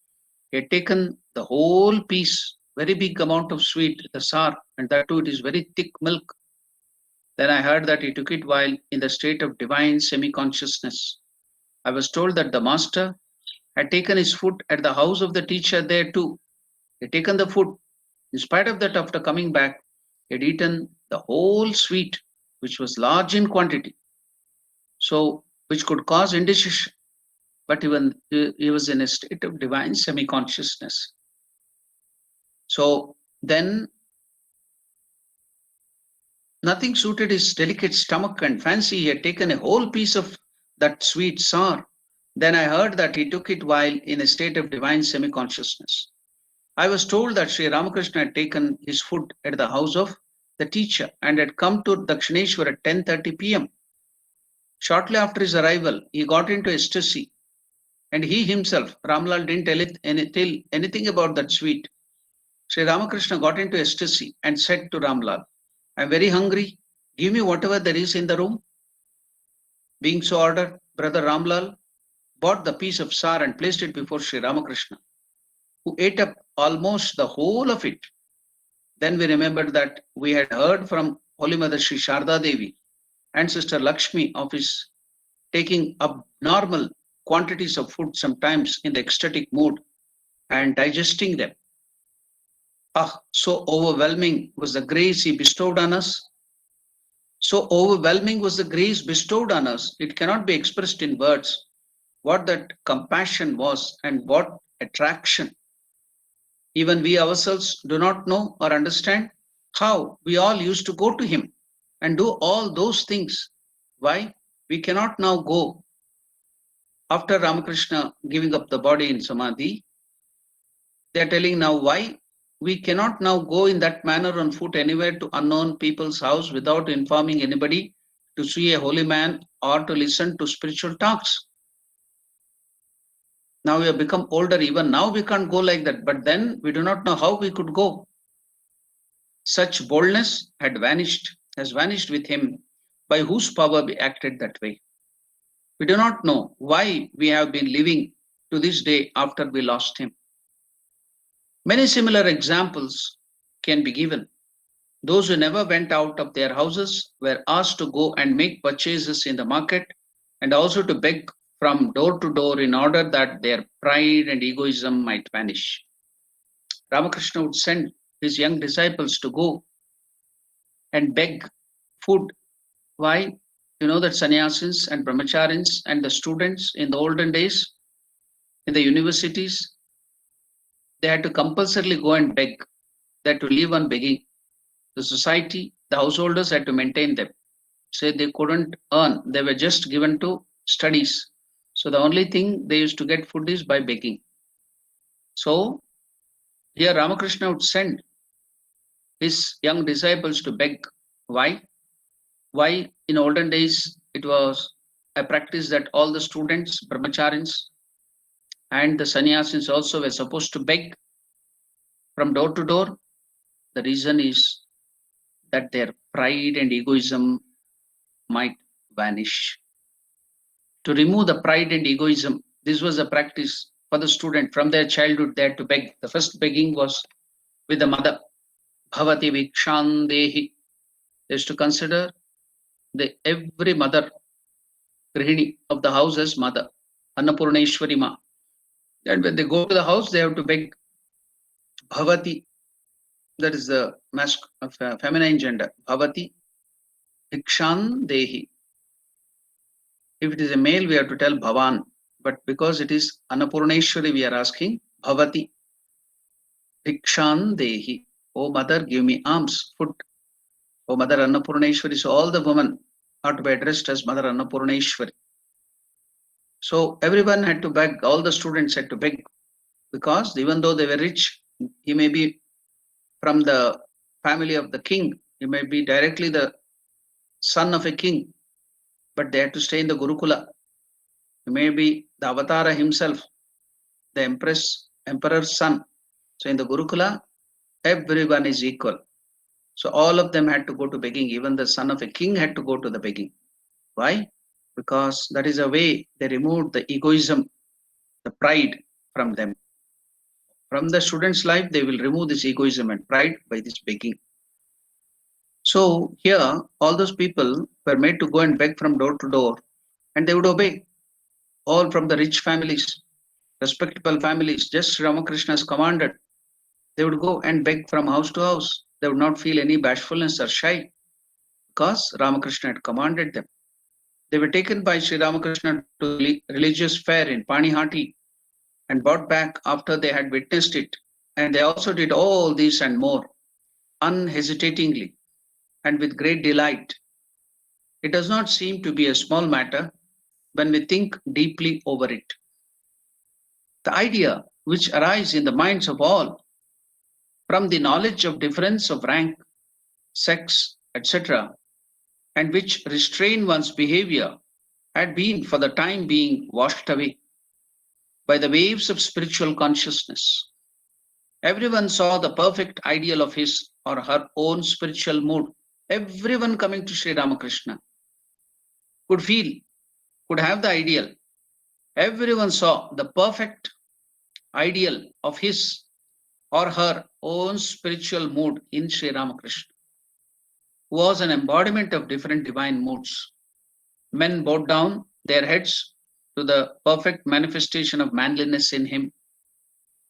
he had taken the whole piece, very big amount of sweet, the sar, and that too it is very thick milk. Then I heard that he took it while in the state of divine semi-consciousness. I was told that the master had taken his food at the house of the teacher there too. He had taken the food. In spite of that, after coming back, he had eaten the whole sweet, which was large in quantity, so which could cause indigestion. But even he was in a state of divine semi-consciousness. So then nothing suited his delicate stomach, and fancy he had taken a whole piece of that sweet sar. Then I heard that he took it while in a state of divine semi-consciousness. I was told that Sri Ramakrishna had taken his food at the house of the teacher and had come to Dakshineshwar at 10:30 p.m. Shortly after his arrival, he got into ecstasy, and he himself, Ramlal, didn't tell anything about that sweet. Sri Ramakrishna got into ecstasy and said to Ramlal, "I'm very hungry. Give me whatever there is in the room." Being so ordered, Brother Ramlal bought the piece of sar and placed it before Sri Ramakrishna, who ate up almost the whole of it. Then we remembered that we had heard from Holy Mother Sri Sharda Devi and Sister Lakshmi of his taking abnormal quantities of food sometimes in the ecstatic mood and digesting them. Ah, so overwhelming was the grace he bestowed on us. So overwhelming was the grace bestowed on us, it cannot be expressed in words. What that compassion was and what attraction. Even we ourselves do not know or understand how we all used to go to him and do all those things. Why? We cannot now go. After Ramakrishna giving up the body in Samadhi, they are telling now why we cannot now go in that manner on foot anywhere to unknown people's house without informing anybody, to see a holy man or to listen to spiritual talks. Now we have become older, even now we can't go like that, but then we do not know how we could go. Such boldness has vanished with him, by whose power we acted that way. We do not know why we have been living to this day after we lost him. Many similar examples can be given. Those who never went out of their houses were asked to go and make purchases in the market, and also to beg from door to door, in order that their pride and egoism might vanish. Ramakrishna would send his young disciples to go and beg food. Why? You know that sannyasis and brahmacharis and the students in the olden days in the universities, they had to compulsorily go and beg. They had to live on begging. The society, the householders had to maintain them. Say they couldn't earn, they were just given to studies. So the only thing they used to get food is by begging. So here Ramakrishna would send his young disciples to beg. Why? Why in olden days it was a practice that all the students, brahmacharis, and the sannyasis also were supposed to beg from door to door? The reason is that their pride and egoism might vanish. To remove the pride and egoism, this was a practice for the student from their childhood. They had to beg. The first begging was with the mother. Bhavati vikshandehi. They used to consider every mother, grihini of the house as mother, Annapurneshwari Ma. And when they go to the house, they have to beg. Bhavati, that is the feminine gender. Bhavati vikshandehi. If it is a male, we have to tell Bhavan. But because it is Annapurneshwari, we are asking Bhavati vikshandehi. Oh mother, give me alms, food. Oh Mother Annapurneshwari. So all the women are to be addressed as Mother Annapurneshwari. So everyone had to beg, all the students had to beg, because even though they were rich, he may be from the family of the king, he may be directly the son of a king, but they had to stay in the Gurukula. He may be the Avatara himself, the emperor's son. So in the Gurukula, everyone is equal. So all of them had to go to begging. Even the son of a king had to go to the begging. Why? Because that is a way they removed the egoism, the pride from them. From the student's life, they will remove this egoism and pride by this begging. So here, all those people were made to go and beg from door to door, and they would obey. All from the rich families, respectable families, just Ramakrishna's commanded. They would go and beg from house to house. They would not feel any bashfulness or shy, because Ramakrishna had commanded them. They were taken by Sri Ramakrishna to religious fair in Panihati and brought back after they had witnessed it. And they also did all this and more, unhesitatingly and with great delight. It does not seem to be a small matter when we think deeply over it. The idea which arises in the minds of all from the knowledge of difference of rank, sex, etc., and which restrain one's behavior, had been for the time being washed away by the waves of spiritual consciousness. Everyone saw the perfect ideal of his or her own spiritual mood. Everyone coming to Sri Ramakrishna could feel, could have the ideal. Everyone saw the perfect ideal of his or her own spiritual mood in Sri Ramakrishna, who was an embodiment of different divine moods. Men bowed down their heads to the perfect manifestation of manliness in him,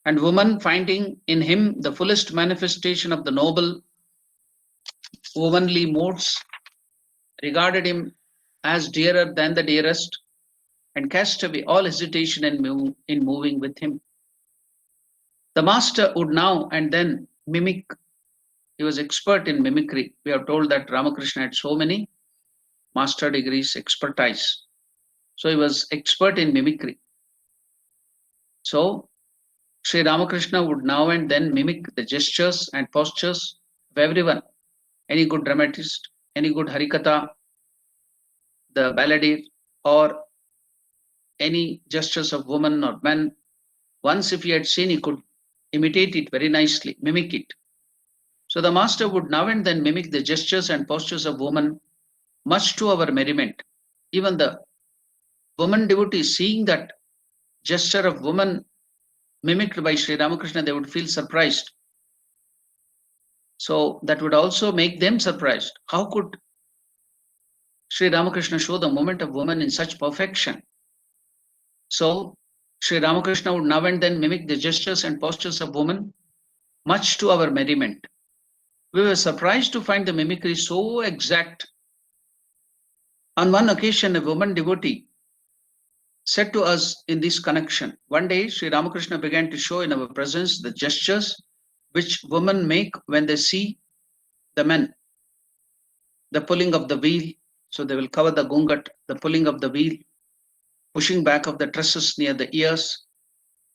and women, finding in him the fullest manifestation of the noble womanly moods, regarded him as dearer than the dearest, and cast away all hesitation in moving with him. The master would now and then mimic. He was expert in mimicry. We are told that Ramakrishna had so many master degrees, expertise. So he was expert in mimicry. So Sri Ramakrishna would now and then mimic the gestures and postures of everyone. Any good dramatist, any good Harikatha, the balladeer, or any gestures of women or men. Once if he had seen, he could imitate it very nicely, mimic it. So the master would now and then mimic the gestures and postures of women, much to our merriment. Even the woman devotees, seeing that gesture of woman mimicked by Sri Ramakrishna, they would feel surprised. So that would also make them surprised. How could Sri Ramakrishna show the movement of woman in such perfection? So Sri Ramakrishna would now and then mimic the gestures and postures of women, much to our merriment. We were surprised to find the mimicry so exact. On one occasion, a woman devotee said to us in this connection, one day Sri Ramakrishna began to show in our presence the gestures which women make when they see the men. The pulling of the wheel, so they will cover the gungat, the pulling of the wheel, pushing back of the tresses near the ears,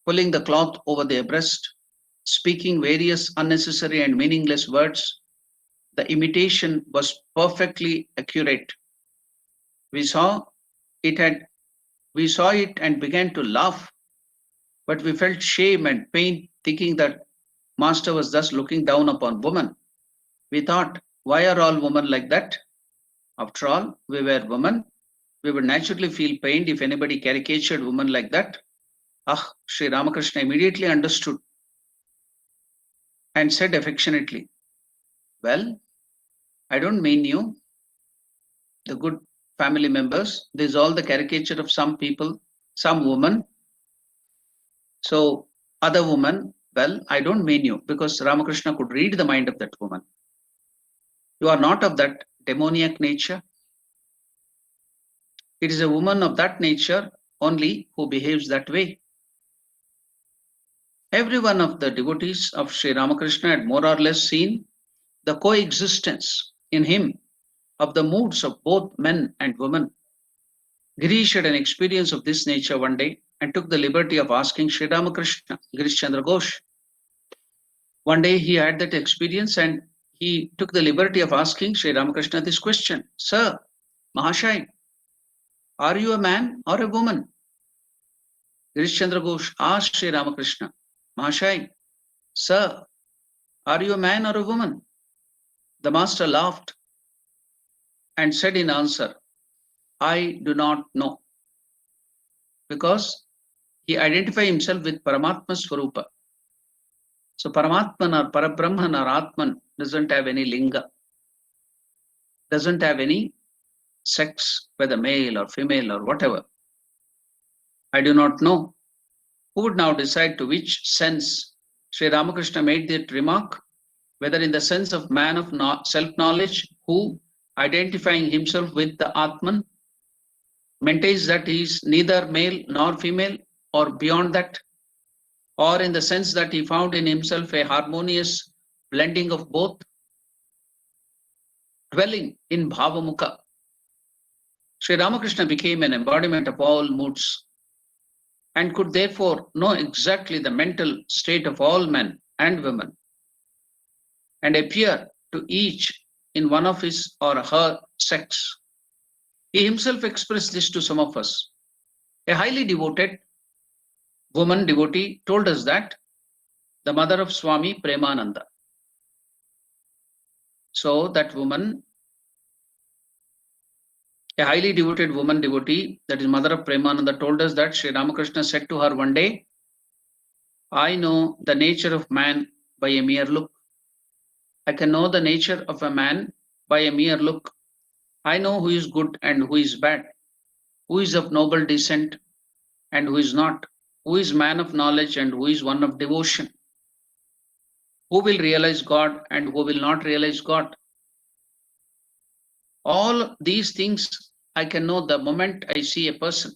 pulling the cloth over their breast, speaking various unnecessary and meaningless words. The imitation was perfectly accurate. We saw it and began to laugh, but we felt shame and pain, thinking that Master was thus looking down upon women. We thought, why are all women like that? After all, we were women. We would naturally feel pained if anybody caricatured women like that. Sri Ramakrishna immediately understood and said affectionately, well, I don't mean you, the good family members. This is all the caricature of some people, some woman. So other woman, well, I don't mean you, because Ramakrishna could read the mind of that woman. You are not of that demoniac nature. It is a woman of that nature only who behaves that way. Every one of the devotees of Sri Ramakrishna had more or less seen the coexistence in him of the moods of both men and women. Girish had an experience of this nature one day and took the liberty of asking Sri Ramakrishna, Girish Chandra Ghosh. One day he had that experience and he took the liberty of asking Sri Ramakrishna this question, Sir, Mahashai, are you a man or a woman? Girish Chandra Ghosh asked Sri Ramakrishna, Mahashai, Sir, are you a man or a woman? The master laughed and said in answer, I do not know. Because he identified himself with Paramatma Swarupa. So Paramatman or Parabrahman or Atman doesn't have any linga, doesn't have any sex, whether male or female or whatever. I do not know. Who would now decide to which sense Sri Ramakrishna made that remark? Whether in the sense of man of self-knowledge who, identifying himself with the Atman, maintains that he is neither male nor female or beyond that, or in the sense that he found in himself a harmonious blending of both, dwelling in Bhavamukha. Sri Ramakrishna became an embodiment of all moods and could therefore know exactly the mental state of all men and women and appear to each in one of his or her sex. He himself expressed this to some of us. A highly devoted woman devotee told us that the mother of Swami Premananda. So that woman, a highly devoted woman devotee, that is mother of Premananda, told us that Sri Ramakrishna said to her one day, I know the nature of man by a mere look. I can know the nature of a man by a mere look. I know who is good and who is bad, who is of noble descent and who is not, who is man of knowledge and who is one of devotion, who will realize God and who will not realize God. All these things I can know the moment I see a person,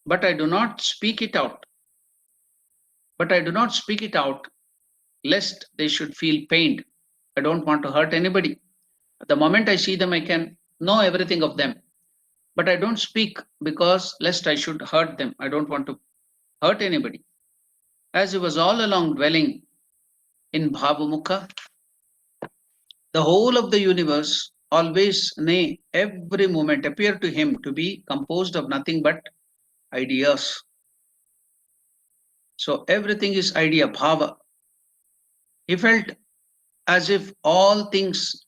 but I do not speak it out. Lest they should feel pained. I don't want to hurt anybody. The moment I see them, I can know everything of them. But I don't speak because lest I should hurt them. I don't want to hurt anybody. as he was all along dwelling in Bhavamukha, the whole of the universe always, nay, every moment appeared to him to be composed of nothing but ideas. So everything is idea, bhava. He felt as if all things,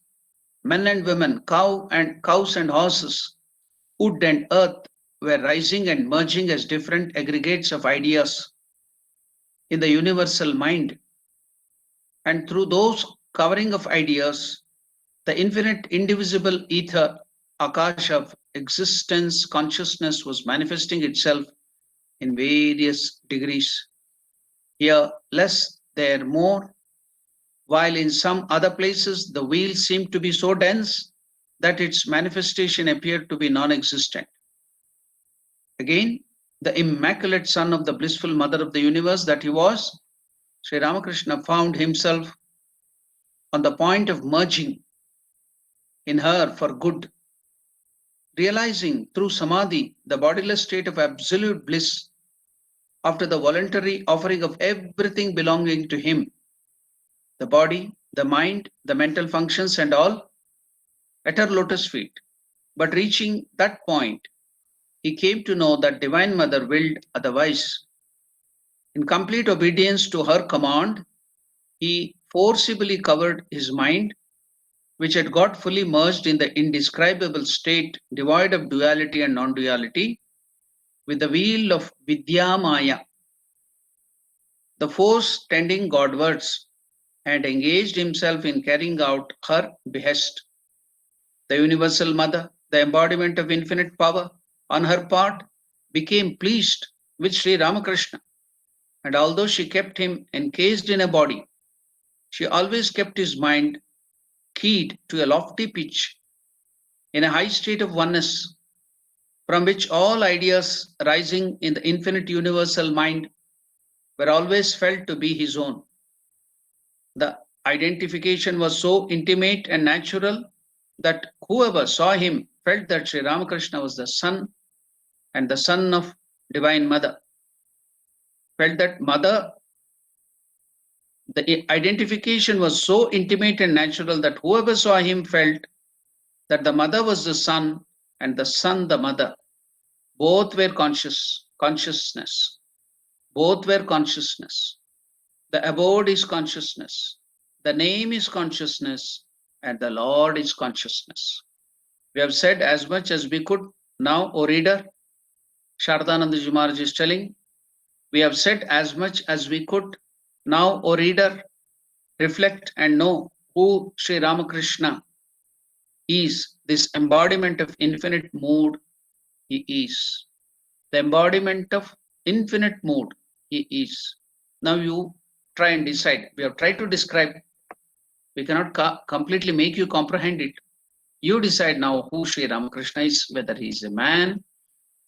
men and women, cows and horses, wood and earth, were rising and merging as different aggregates of ideas in the universal mind. And through those covering of ideas, the infinite indivisible ether, akash of existence, consciousness was manifesting itself in various degrees. Here less, there more, while in some other places the wheel seemed to be so dense that its manifestation appeared to be non-existent. Again, the immaculate son of the blissful mother of the universe that he was, Sri Ramakrishna found himself on the point of merging in her for good, realizing through samadhi the bodiless state of absolute bliss after the voluntary offering of everything belonging to him, the body, the mind, the mental functions and all, at her lotus feet. But reaching that point, he came to know that Divine Mother willed otherwise. In complete obedience to her command, he forcibly covered his mind, which had got fully merged in the indescribable state devoid of duality and non-duality, with the wheel of Vidya Maya, the force tending Godwards, and engaged himself in carrying out her behest. The universal mother, the embodiment of infinite power, on her part, became pleased with Sri Ramakrishna. And although she kept him encased in a body, she always kept his mind keyed to a lofty pitch in a high state of oneness, from which all ideas rising in the infinite universal mind were always felt to be his own. The identification was so intimate and natural that whoever saw him felt that Sri Ramakrishna was the son and the son of Divine Mother. Felt that Mother, the identification was so intimate and natural that whoever saw him felt that the mother was the son and the son the mother. Both were consciousness. Both were consciousness. The abode is consciousness. The name is consciousness. And the Lord is consciousness. We have said as much as we could now, O reader. Sharadananda Maharaj is telling, we have said as much as we could now, O reader, reflect and know who Sri Ramakrishna is, this embodiment of infinite mood he is. The embodiment of infinite mood he is. Now you try and decide. We have tried to describe. We cannot completely make you comprehend it. You decide now who Sri Ramakrishna is, whether he is a man,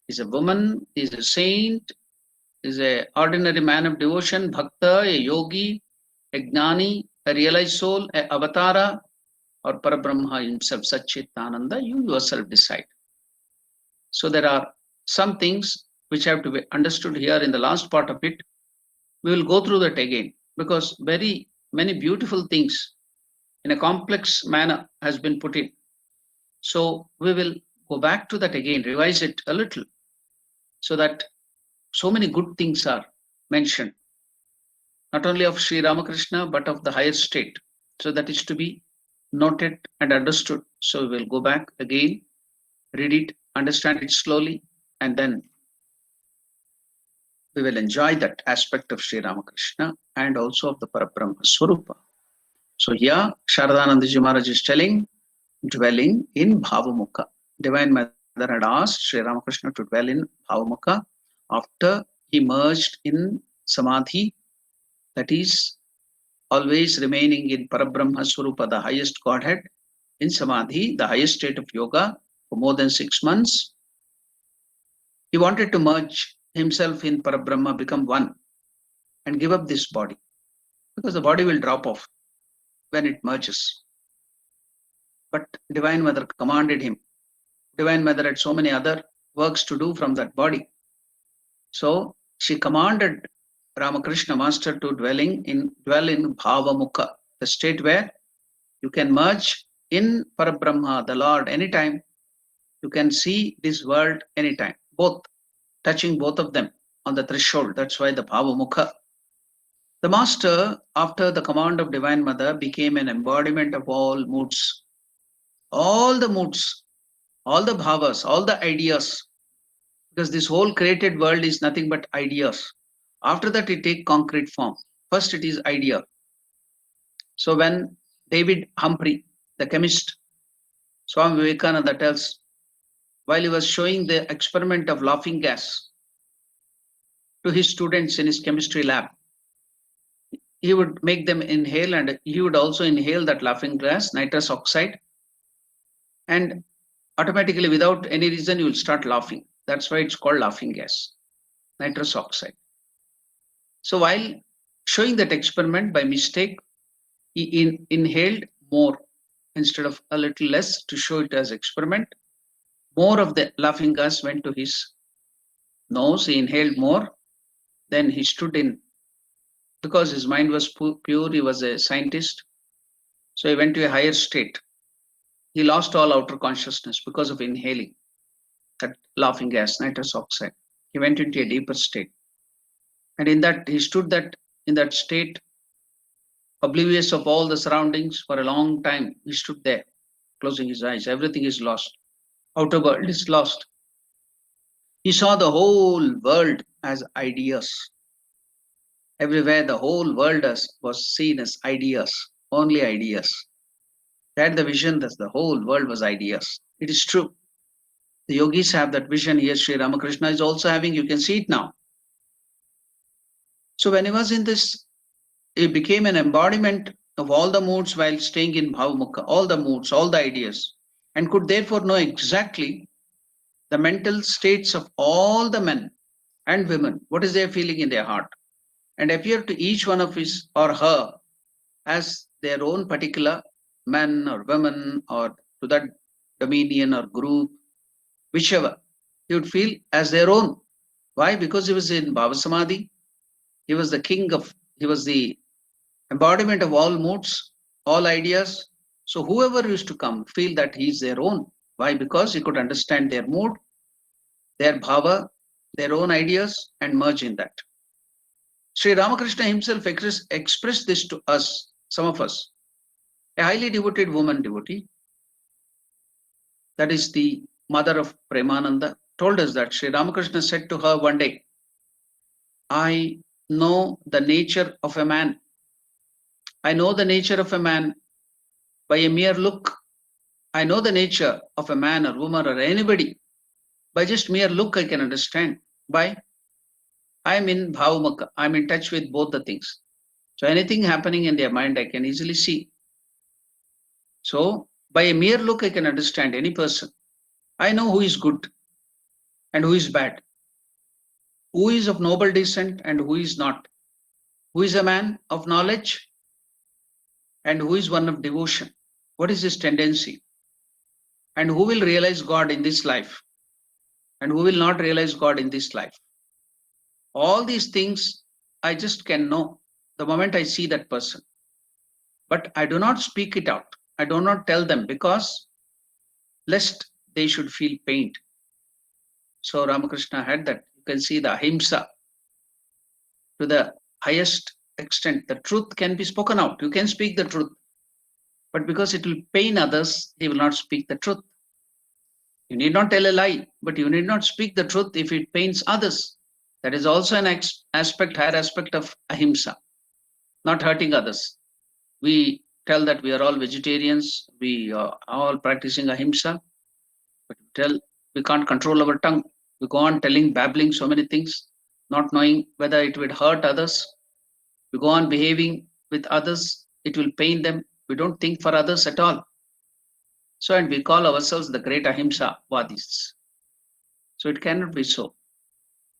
is a woman, is a saint, is an ordinary man of devotion, bhakta, a yogi, a gnani, a realized soul, a avatara, or Parabrahma himself, Satchitananda. You yourself decide. So there are some things which have to be understood here in the last part of it. We will go through that again, because very many beautiful things in a complex manner has been put in. So we will go back to that again, revise it a little, so that so many good things are mentioned, not only of Sri Ramakrishna, but of the higher state. So that is to be noted and understood. So we will go back again, read it, understand it slowly, and then we will enjoy that aspect of Sri Ramakrishna and also of the Parabrahma Swarupa. So here, Sharadananda Maharaj is telling, dwelling in Bhavamukha. Divine Mother had asked Sri Ramakrishna to dwell in Bhavamukha after he merged in Samadhi, that is, always remaining in Parabrahma Swarupa, the highest Godhead, in Samadhi, the highest state of yoga, for more than 6 months. He wanted to merge himself in Parabrahma, become one, and give up this body, because the body will drop off when it merges. But Divine Mother commanded him. Divine Mother had so many other works to do from that body. So she commanded Ramakrishna Master to dwell in Bhavamukha, the state where you can merge in Parabrahma, the Lord, anytime. You can see this world anytime, both touching both of them on the threshold. That's why the Bhavamukha. The Master, after the command of Divine Mother, became an embodiment of all moods, all the moods, all the bhavas, all the ideas, because this whole created world is nothing but ideas. After that, it take concrete form. First, it is idea. So when David Humphrey, the chemist, Swami Vivekananda tells, while he was showing the experiment of laughing gas to his students in his chemistry lab, he would make them inhale, and he would also inhale that laughing gas, nitrous oxide, and automatically, without any reason, you will start laughing. That's why it's called laughing gas, nitrous oxide. So while showing that experiment, by mistake, he inhaled more instead of a little less to show it as experiment. More of the laughing gas went to his nose. He inhaled more. Then he stood in, because his mind was pure, he was a scientist. So he went to a higher state. He lost all outer consciousness because of inhaling that laughing gas, nitrous oxide. He went into a deeper state. And in that, he stood in that state, oblivious of all the surroundings for a long time. He stood there, closing his eyes. Everything is lost. Outer world is lost. He saw the whole world as ideas. Everywhere, the whole world was seen as ideas, only ideas. He had the vision that the whole world was ideas. It is true. The yogis have that vision. Here, Sri Ramakrishna is also having. You can see it now. So when he was in this, he became an embodiment of all the moods while staying in Bhavamukha, all the moods, all the ideas, and could therefore know exactly the mental states of all the men and women, what is their feeling in their heart, and appear to each one of his or her as their own particular man or woman, or to that dominion or group, whichever, he would feel as their own. Why? Because he was in Bhava Samadhi. He was the king of, he was the embodiment of all moods, all ideas. So whoever used to come feel that he is their own. Why? Because he could understand their mood, their bhava, their own ideas, and merge in that. Sri Ramakrishna himself expressed this to us, some of us. A highly devoted woman devotee, that is the mother of Premananda, told us that Sri Ramakrishna said to her one day, I know the nature of a man. I know the nature of a man by a mere look. I know the nature of a man or woman or anybody. By just mere look, I can understand. Why? I am in Bhavamukha. I am in touch with both the things. So anything happening in their mind, I can easily see. So by a mere look, I can understand any person. I know who is good and who is bad, who is of noble descent and who is not, who is a man of knowledge and who is one of devotion. What is his tendency? And who will realize God in this life and who will not realize God in this life. All these things I just can know the moment I see that person. But I do not speak it out. I do not tell them, because lest they should feel pained. So Ramakrishna had that. You can see the ahimsa to the highest extent. The truth can be spoken out. You can speak the truth. But because it will pain others, they will not speak the truth. You need not tell a lie, but you need not speak the truth if it pains others. That is also an higher aspect of ahimsa, not hurting others. We tell that we are all vegetarians, we are all practicing ahimsa, but we can't control our tongue. We go on telling, babbling so many things, not knowing whether it would hurt others. We go on behaving with others, it will pain them. We don't think for others at all. So, and we call ourselves the great ahimsa vadis. So it cannot be so.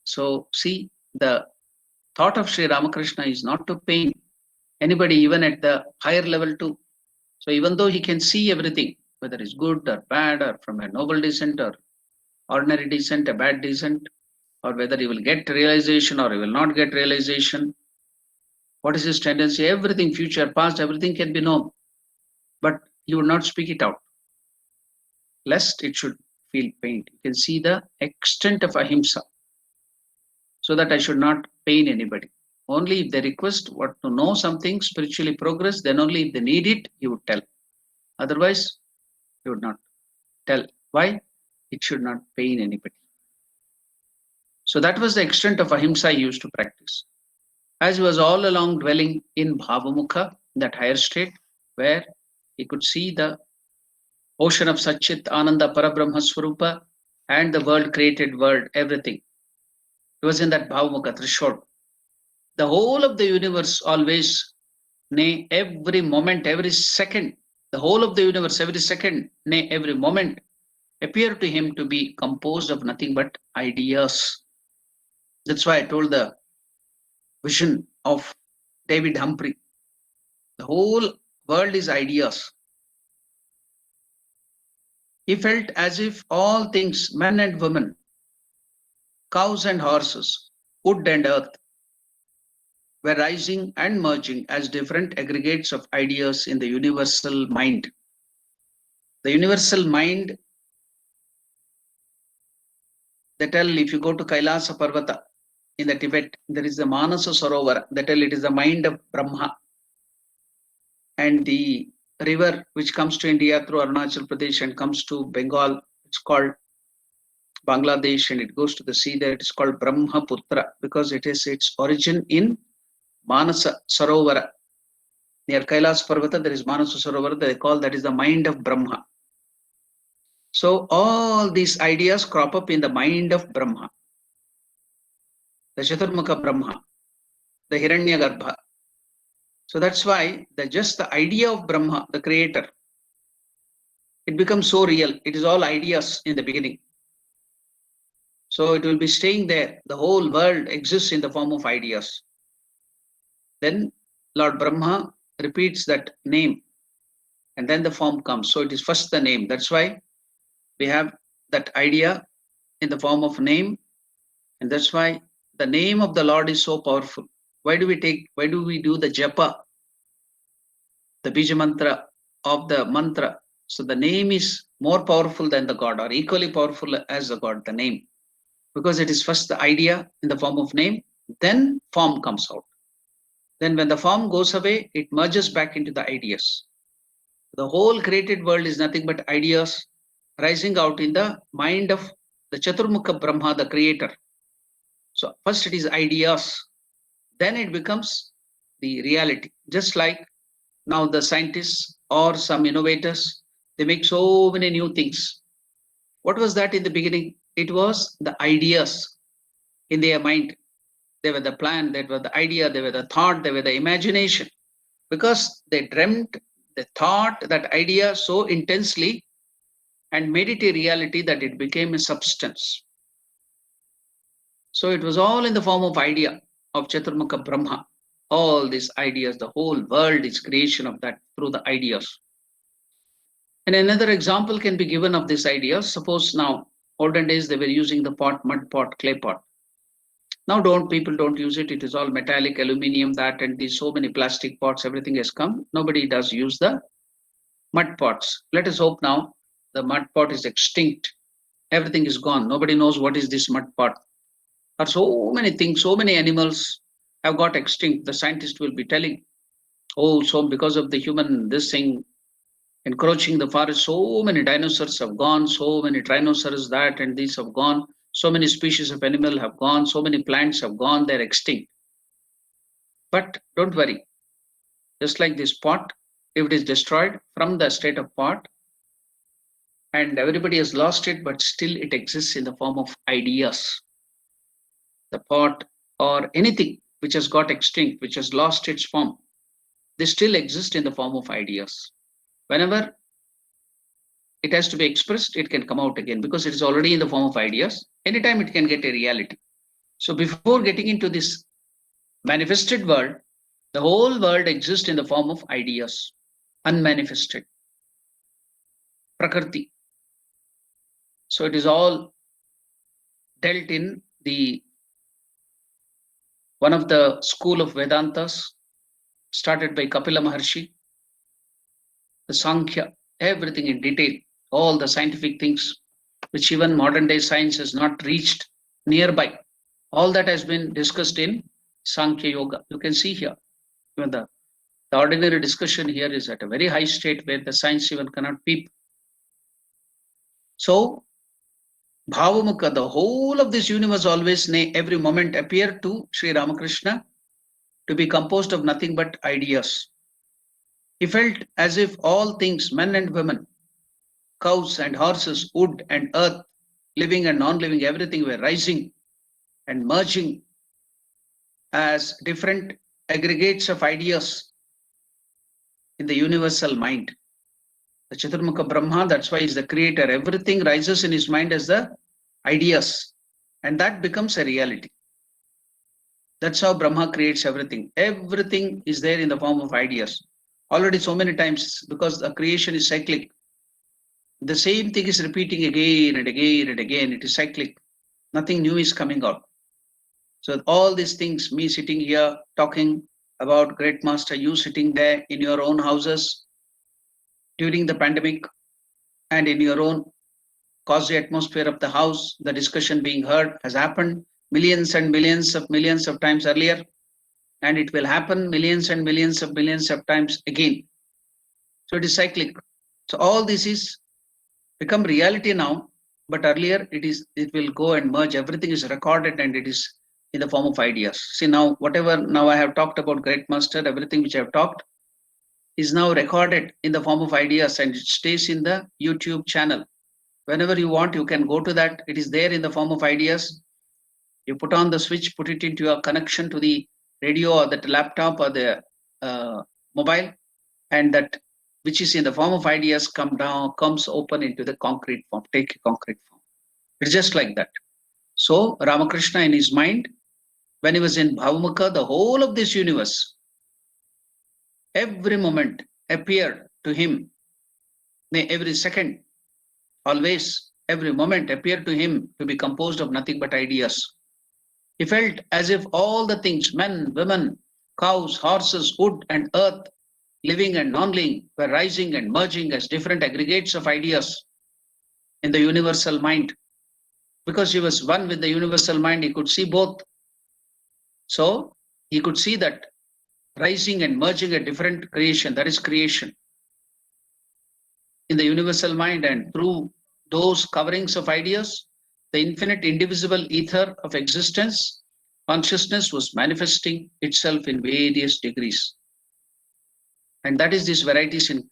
So see, the thought of Sri Ramakrishna is not to pain anybody, even at the higher level too. So even though he can see everything, whether it's good or bad, or from a noble descent or ordinary descent, a bad descent, or whether he will get realization or he will not get realization. What is his tendency? Everything, future, past, everything can be known. But he would not speak it out, lest it should feel pain. You can see the extent of ahimsa, so that I should not pain anybody. Only if they request what to know something, spiritually progress, then only if they need it, he would tell. Otherwise, he would not tell. Why? It should not pain anybody. So that was the extent of ahimsa he used to practice. As he was all along dwelling in Bhavamukha, that higher state, where he could see the ocean of Satchit, Ananda, Parabrahma Swarupa, and the world created world, everything. He was in that Bhavamukha threshold. The whole of the universe always, nay, every moment, every second, the whole of the universe, every second, nay, every moment, appeared to him to be composed of nothing but ideas. That's why I told the vision of David Humphrey. The whole world is ideas. He felt as if all things, men and women, cows and horses, wood and earth, were rising and merging as different aggregates of ideas in the universal mind. The universal mind, they tell, if you go to Kailasa Parvata in the Tibet, there is the Manasa Sarovar. They tell it is the mind of Brahma. And the river which comes to India through Arunachal Pradesh and comes to Bengal, it's called Bangladesh, and it goes to the sea there. It is called Brahmaputra because it is its origin in Manasa Sarovara. Near Kailas Parvata, there is Manasa Sarovara. They call that is the mind of Brahma. So all these ideas crop up in the mind of Brahma, the Chaturmukha Brahma, the Hiranyagarbha. So that's why just the idea of Brahma, the creator, it becomes so real. It is all ideas in the beginning. So it will be staying there. The whole world exists in the form of ideas. Then Lord Brahma repeats that name, and then the form comes. So it is first the name. That's why we have that idea in the form of name, and that's why the name of the Lord is so powerful. Why do we do the japa, the bija mantra of the mantra? So the name is more powerful than the God, or equally powerful as the God, the name, because it is first the idea in the form of name, then form comes out. Then when the form goes away, it merges back into the ideas. The whole created world is nothing but ideas rising out in the mind of the Chaturmukha Brahma, the creator. So first it is ideas, then it becomes the reality. Just like now the scientists or some innovators, they make so many new things. What was that in the beginning? It was the ideas in their mind. They were the plan, they were the idea, they were the thought, they were the imagination. Because they dreamt, they thought that idea so intensely and made it a reality that it became a substance. So it was all in the form of idea of Chaturmukha Brahma. All these ideas, the whole world is creation of that through the ideas. And another example can be given of this idea. Suppose now, olden days they were using the pot, mud pot, clay pot. Now people don't use it. It is all metallic, aluminium, that, and these so many plastic pots, everything has come. Nobody does use the mud pots. Let us hope now the mud pot is extinct. Everything is gone. Nobody knows what is this mud pot. Or so many things, so many animals have got extinct. The scientist will be telling, oh, so because of the human, this thing encroaching the forest, so many dinosaurs have gone, so many rhinoceros, that and these have gone, so many species of animal have gone, so many plants have gone, they're extinct. But don't worry, just like this pot, if it is destroyed from the state of pot, and everybody has lost it, but still it exists in the form of ideas. The pot or anything which has got extinct, which has lost its form, they still exist in the form of ideas. Whenever it has to be expressed, it can come out again because it is already in the form of ideas. Anytime it can get a reality. So before getting into this manifested world, the whole world exists in the form of ideas, unmanifested, prakriti. So it is all dealt in one of the school of Vedantas started by Kapila Maharshi, the Sankhya, everything in detail, all the scientific things which even modern day science has not reached nearby. All that has been discussed in Sankhya Yoga. You can see here, even the ordinary discussion here is at a very high state where the science even cannot peep. So, Bhavamukha, the whole of this universe always, every moment appeared to Sri Ramakrishna to be composed of nothing but ideas. He felt as if all things, men and women, cows and horses, wood and earth, living and non-living, everything were rising and merging as different aggregates of ideas in the universal mind. The Chaturmukha Brahma, that's why he's the creator. Everything rises in his mind as the ideas, and that becomes a reality. That's how Brahma creates everything. Everything is there in the form of ideas. Already so many times, because the creation is cyclic, the same thing is repeating again and again and again. It is cyclic. Nothing new is coming out. So all these things, me sitting here talking about Great Master, you sitting there in your own houses during the pandemic and in your own cozy atmosphere of the house, the discussion being heard has happened millions and millions of times earlier, and it will happen millions and millions of times again. So it is cyclic. So all this is become reality now, but earlier it will go and merge. Everything is recorded and it is in the form of ideas. See, now whatever now I have talked about Great Master, everything which I have talked is now recorded in the form of ideas, and it stays in the YouTube channel. Whenever you want, you can go to that. It is there in the form of ideas. You put on the switch, put it into your connection to the radio or that laptop or the mobile, and that which is in the form of ideas comes open into the concrete form, take a concrete form. It's just like that. So Ramakrishna, in his mind, when he was in Bhavamukha, the whole of this universe, every moment appeared to him, every second, always, every moment appeared to him to be composed of nothing but ideas. He felt as if all the things, men, women, cows, horses, wood and earth, living and non-living, were rising and merging as different aggregates of ideas in the universal mind. Because he was one with the universal mind, he could see both. So he could see that rising and merging a different creation, that is creation, in the universal mind, and through those coverings of ideas, the infinite indivisible ether of existence, consciousness was manifesting itself in various degrees. And that is these varieties in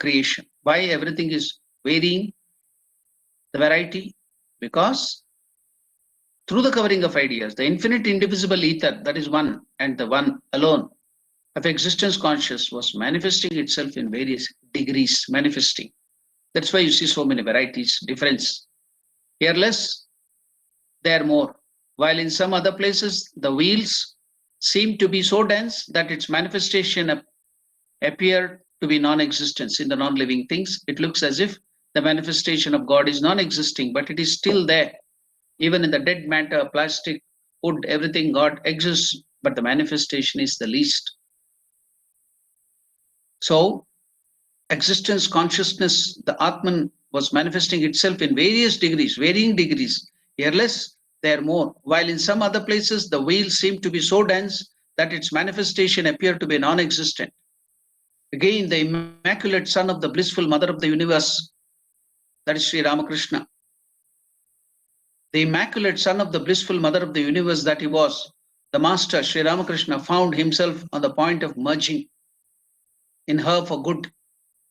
creation. Why everything is varying, the variety? Because through the covering of ideas, the infinite indivisible ether, that is one, and the one alone of existence conscious, was manifesting itself in various degrees, manifesting. That's why you see so many varieties, difference. Here less, there more. While in some other places, the wheels seem to be so dense that its manifestation appeared to be non-existence in the non-living things. It looks as if the manifestation of God is non-existing, but it is still there. Even in the dead matter, plastic, wood, everything, God exists, but the manifestation is the least. So, existence, consciousness, the Atman was manifesting itself in various degrees, varying degrees. Here less, there more. While in some other places, the wheels seem to be so dense that its manifestation appeared to be non-existent. Again, the immaculate son of the blissful mother of the universe, that is Sri Ramakrishna. The immaculate son of the blissful mother of the universe that he was, the master, Sri Ramakrishna, found himself on the point of merging in her for good.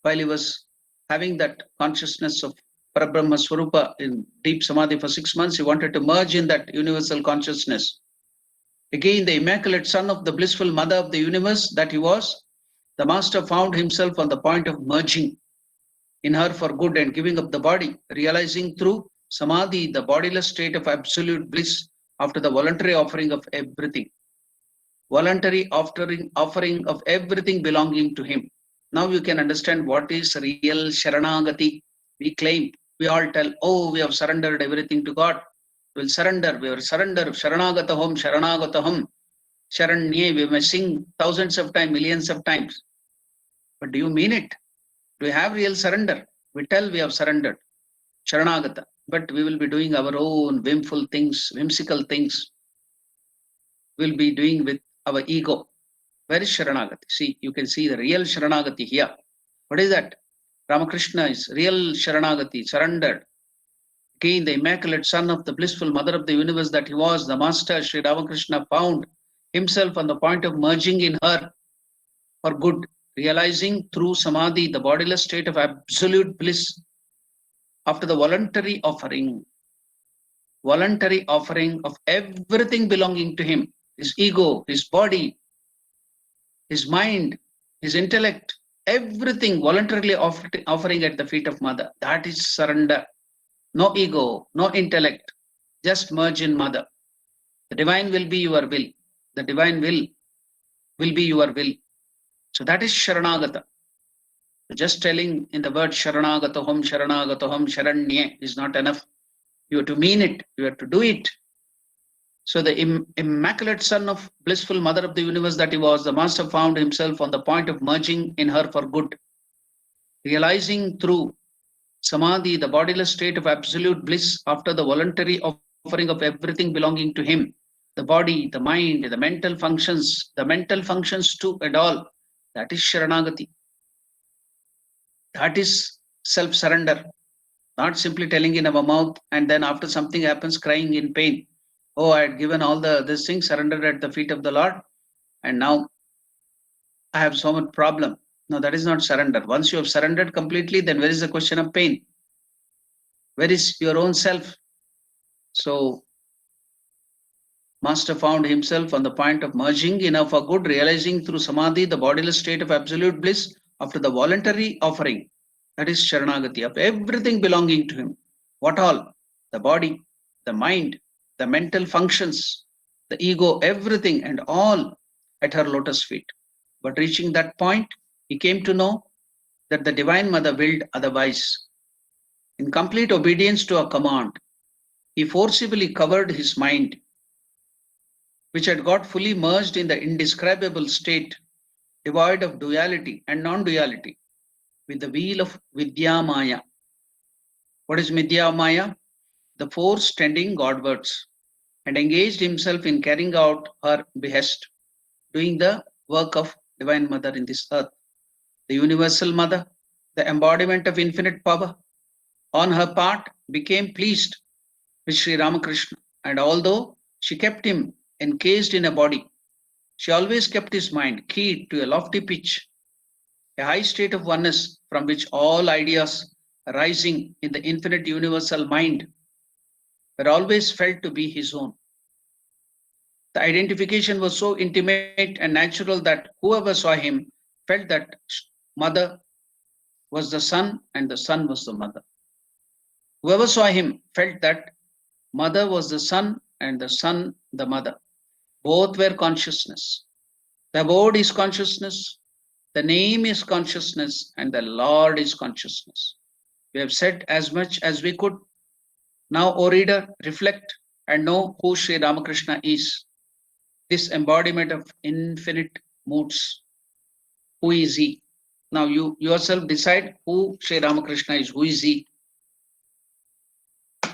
While he was having that consciousness of Parabrahma Swarupa in deep Samadhi for 6 months, he wanted to merge in that universal consciousness. Again, the immaculate son of the blissful mother of the universe that he was, the master found himself on the point of merging in her for good and giving up the body, realizing through Samadhi the bodiless state of absolute bliss after the voluntary offering of everything. Voluntary offering of everything belonging to him. Now you can understand what is real Sharanagati. We claim, we all tell, oh, we have surrendered everything to God. We'll surrender. We will surrender. Sharanagata Sharanagata Sharanye. We may sing thousands of times, millions of times. But do you mean it? Do we have real surrender? We tell we have surrendered. Sharanagata. But we will be doing our own whimsical things. We'll be doing with our ego. Where is Sharanagati? See, you can see the real Sharanagati here. What is that? Ramakrishna is real Sharanagati, surrendered. Again, the immaculate son of the blissful mother of the universe that he was, the master Sri Ramakrishna found himself on the point of merging in her for good, realizing through samadhi the bodiless state of absolute bliss after the voluntary offering of everything belonging to him, his ego, his body, his mind, his intellect, everything voluntarily offering at the feet of mother. That is surrender. No ego, no intellect, just merge in mother. The divine will be your will. The divine will be your will. So that is Sharanagata. Just telling in the word Sharanagatoham, Sharanye is not enough. You have to mean it. You have to do it. So the immaculate son of blissful mother of the universe that he was, the master found himself on the point of merging in her for good, realizing through samadhi the bodiless state of absolute bliss after the voluntary offering of everything belonging to him, the body, the mind, the mental functions too and all. That is Sharanagati. That is self-surrender. Not simply telling in our mouth and then after something happens, crying in pain. Oh, I had given all this thing, surrendered at the feet of the Lord, and now I have so much problem. No, that is not surrender. Once you have surrendered completely, then where is the question of pain? Where is your own self? So, Master found himself on the point of merging in her for good, realizing through samadhi the bodiless state of absolute bliss after the voluntary offering. That is Sharanagati, of everything belonging to him. What all? The body, the mind, the mental functions, the ego, everything and all at her lotus feet. But reaching that point, he came to know that the Divine Mother willed otherwise. In complete obedience to her command, he forcibly covered his mind, which had got fully merged in the indescribable state, devoid of duality and non-duality, with the wheel of Vidya Maya. What is Vidya Maya? The force tending Godwards, and engaged himself in carrying out her behest, doing the work of Divine Mother in this earth. The Universal Mother, the embodiment of infinite power, on her part became pleased with Sri Ramakrishna, and although she kept him encased in a body, she always kept his mind keyed to a lofty pitch, a high state of oneness from which all ideas arising in the infinite universal mind were always felt to be his own. The identification was so intimate and natural that whoever saw him felt that mother was the son and the son was the mother. Whoever saw him felt that mother was the son and the son the mother. Both were consciousness. The abode is consciousness, the name is consciousness, and the Lord is consciousness. We have said as much as we could. Now, O reader, reflect and know who Sri Ramakrishna is. This embodiment of infinite moods. Who is he? Now you yourself decide who Sri Ramakrishna is. Who is he? He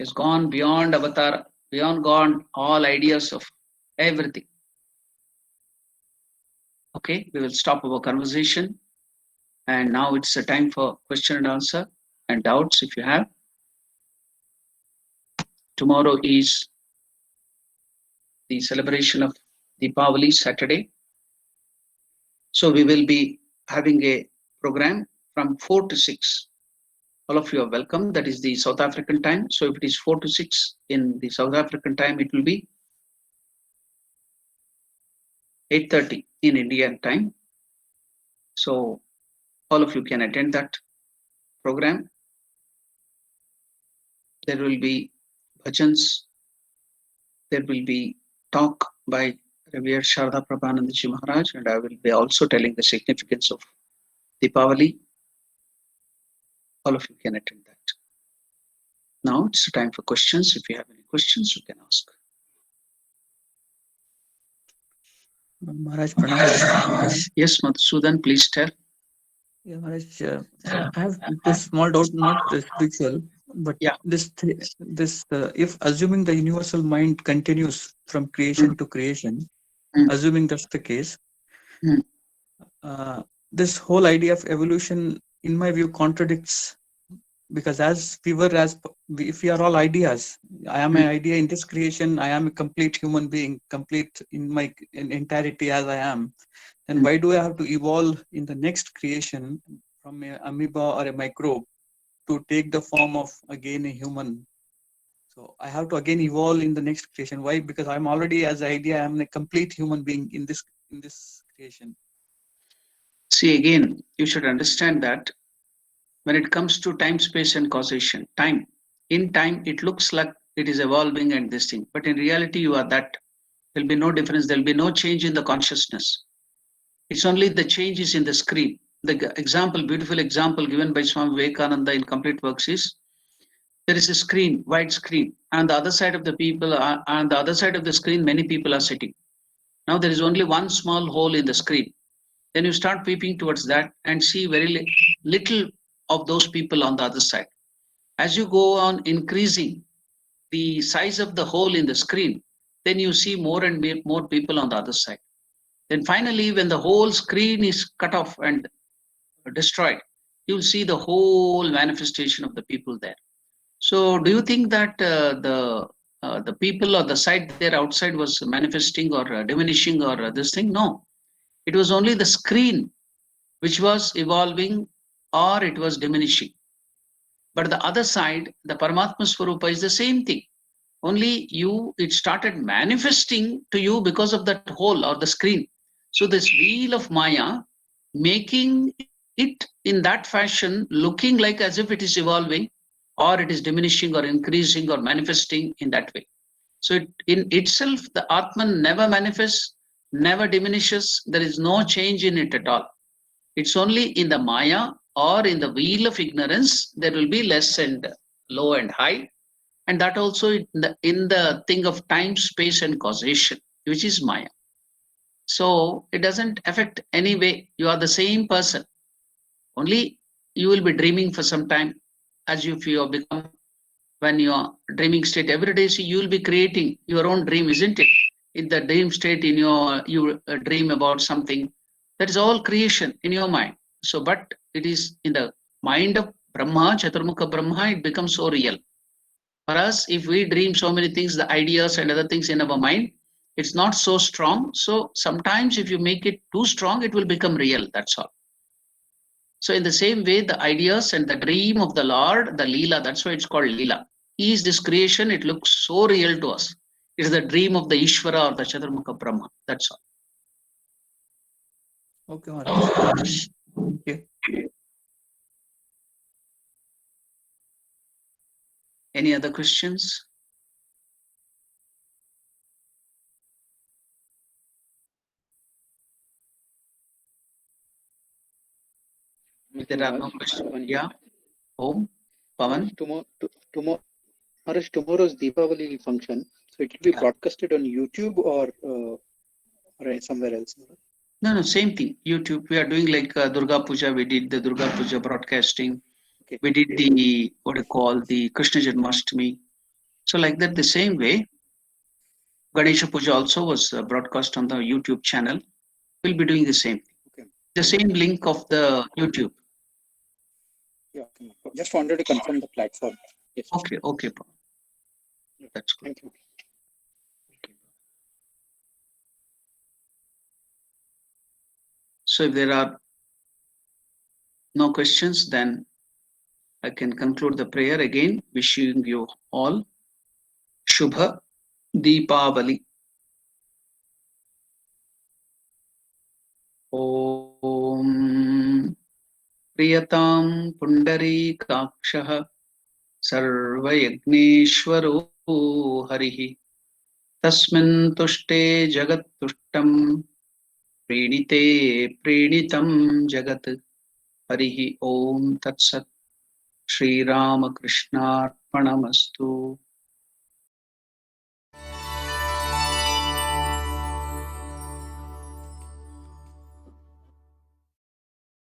has gone beyond avatar, gone all ideas of everything. Okay, we will stop our conversation. And now it's a time for question and answer and doubts if you have. Tomorrow is the celebration of Deepavali, Saturday. So we will be having a program from 4 to 6. All of you are welcome. That is the South African time. So if it is 4 to 6 in the South African time, it will be 8:30 in Indian time. So all of you can attend that program. There will be bhajans. There will be talk by Revered Sharda Prabhanandaji Maharaj, and I will be also telling the significance of Deepavali. All of you can attend that. Now it's time for questions. If you have any questions, you can ask.
Maharaj, Pranam.
Yes, Madhusudan, please tell.
Yeah, Maharaj, I have this small doubt, not spiritual, but
Yeah.
if assuming the universal mind continues from creation to creation,
Mm.
assuming that's the case,
Mm.
this whole idea of evolution, in my view, contradicts, because if we are all ideas, I am an idea in this creation, I am a complete human being, complete in my entirety as I am. Then why do I have to evolve in the next creation from an amoeba or a microbe to take the form of again a human? So I have to again evolve in the next creation. Why? Because I'm already, as an idea, I'm a complete human being in this creation.
See, again, you should understand that when it comes to time, space, and causation, in time, it looks like it is evolving and this thing, but in reality, you are that. There'll be no difference, there'll be no change in the consciousness. It's only the changes in the screen. The example, beautiful example given by Swami Vivekananda in Complete Works is there is a screen, wide screen, and the other side of the people are, on the other side of the screen, many people are sitting. Now there is only one small hole in the screen. Then you start peeping towards that and see very little of those people on the other side. As you go on increasing the size of the hole in the screen, then you see more and more people on the other side. Then finally, when the whole screen is cut off and destroyed, you'll see the whole manifestation of the people there. So, do you think that the people or the side there outside was manifesting or diminishing or this thing? No, it was only the screen which was evolving or it was diminishing. But the other side, the Paramatma Swarupa is the same thing. Only it started manifesting to you because of that hole or the screen. So this wheel of Maya, making it in that fashion, looking like as if it is evolving, or it is diminishing or increasing or manifesting in that way. So in itself, the Atman never manifests, never diminishes. There is no change in it at all. It's only in the Maya or in the wheel of ignorance, there will be less and low and high. And that also in the thing of time, space, and causation, which is Maya. So it doesn't affect any way. You are the same person. Only you will be dreaming for some time as if you have become, when you are dreaming state every day, see, you will be creating your own dream, isn't it? In the dream state, you dream about something. That is all creation in your mind. So, but it is in the mind of Brahma, Chaturmukha Brahma, it becomes so real. For us, if we dream so many things, the ideas and other things in our mind, it's not so strong. So sometimes if you make it too strong, it will become real. That's all. So in the same way, the ideas and the dream of the Lord, the Leela, that's why it's called Leela. Is this creation, it looks so real to us. It is the dream of the Ishvara or the Chaturmukha Brahma. That's all.
Okay, Maharaj. Thank you.
Any other questions? If there are no questions, yeah. Om, Pavan.
Tomorrow's Deepavali function, so it will be broadcasted on YouTube or somewhere else.
No, same thing. YouTube. We are doing like Durga Puja. We did the Durga Puja broadcasting.
Okay.
We did the what you call the Krishna Janmashtami. So like that, the same way, Ganesha Puja also was broadcast on the YouTube channel. We'll be doing the same.
Okay.
The same link of the YouTube.
Yeah. Okay. Just wanted to confirm the platform. Yes.
Okay, Pawan. That's good.
Thank you.
So if there are no questions, then I can conclude the prayer again, wishing you all Shubha Deepavali. Om Priyatam Pundarikakshah Sarvayagneshwaro Harihi Tasmin Tushte Jagat Tushtam Prenite Prenitam Jagat Harihi Om Tatsat Shri Ramakrishna Pranamastu.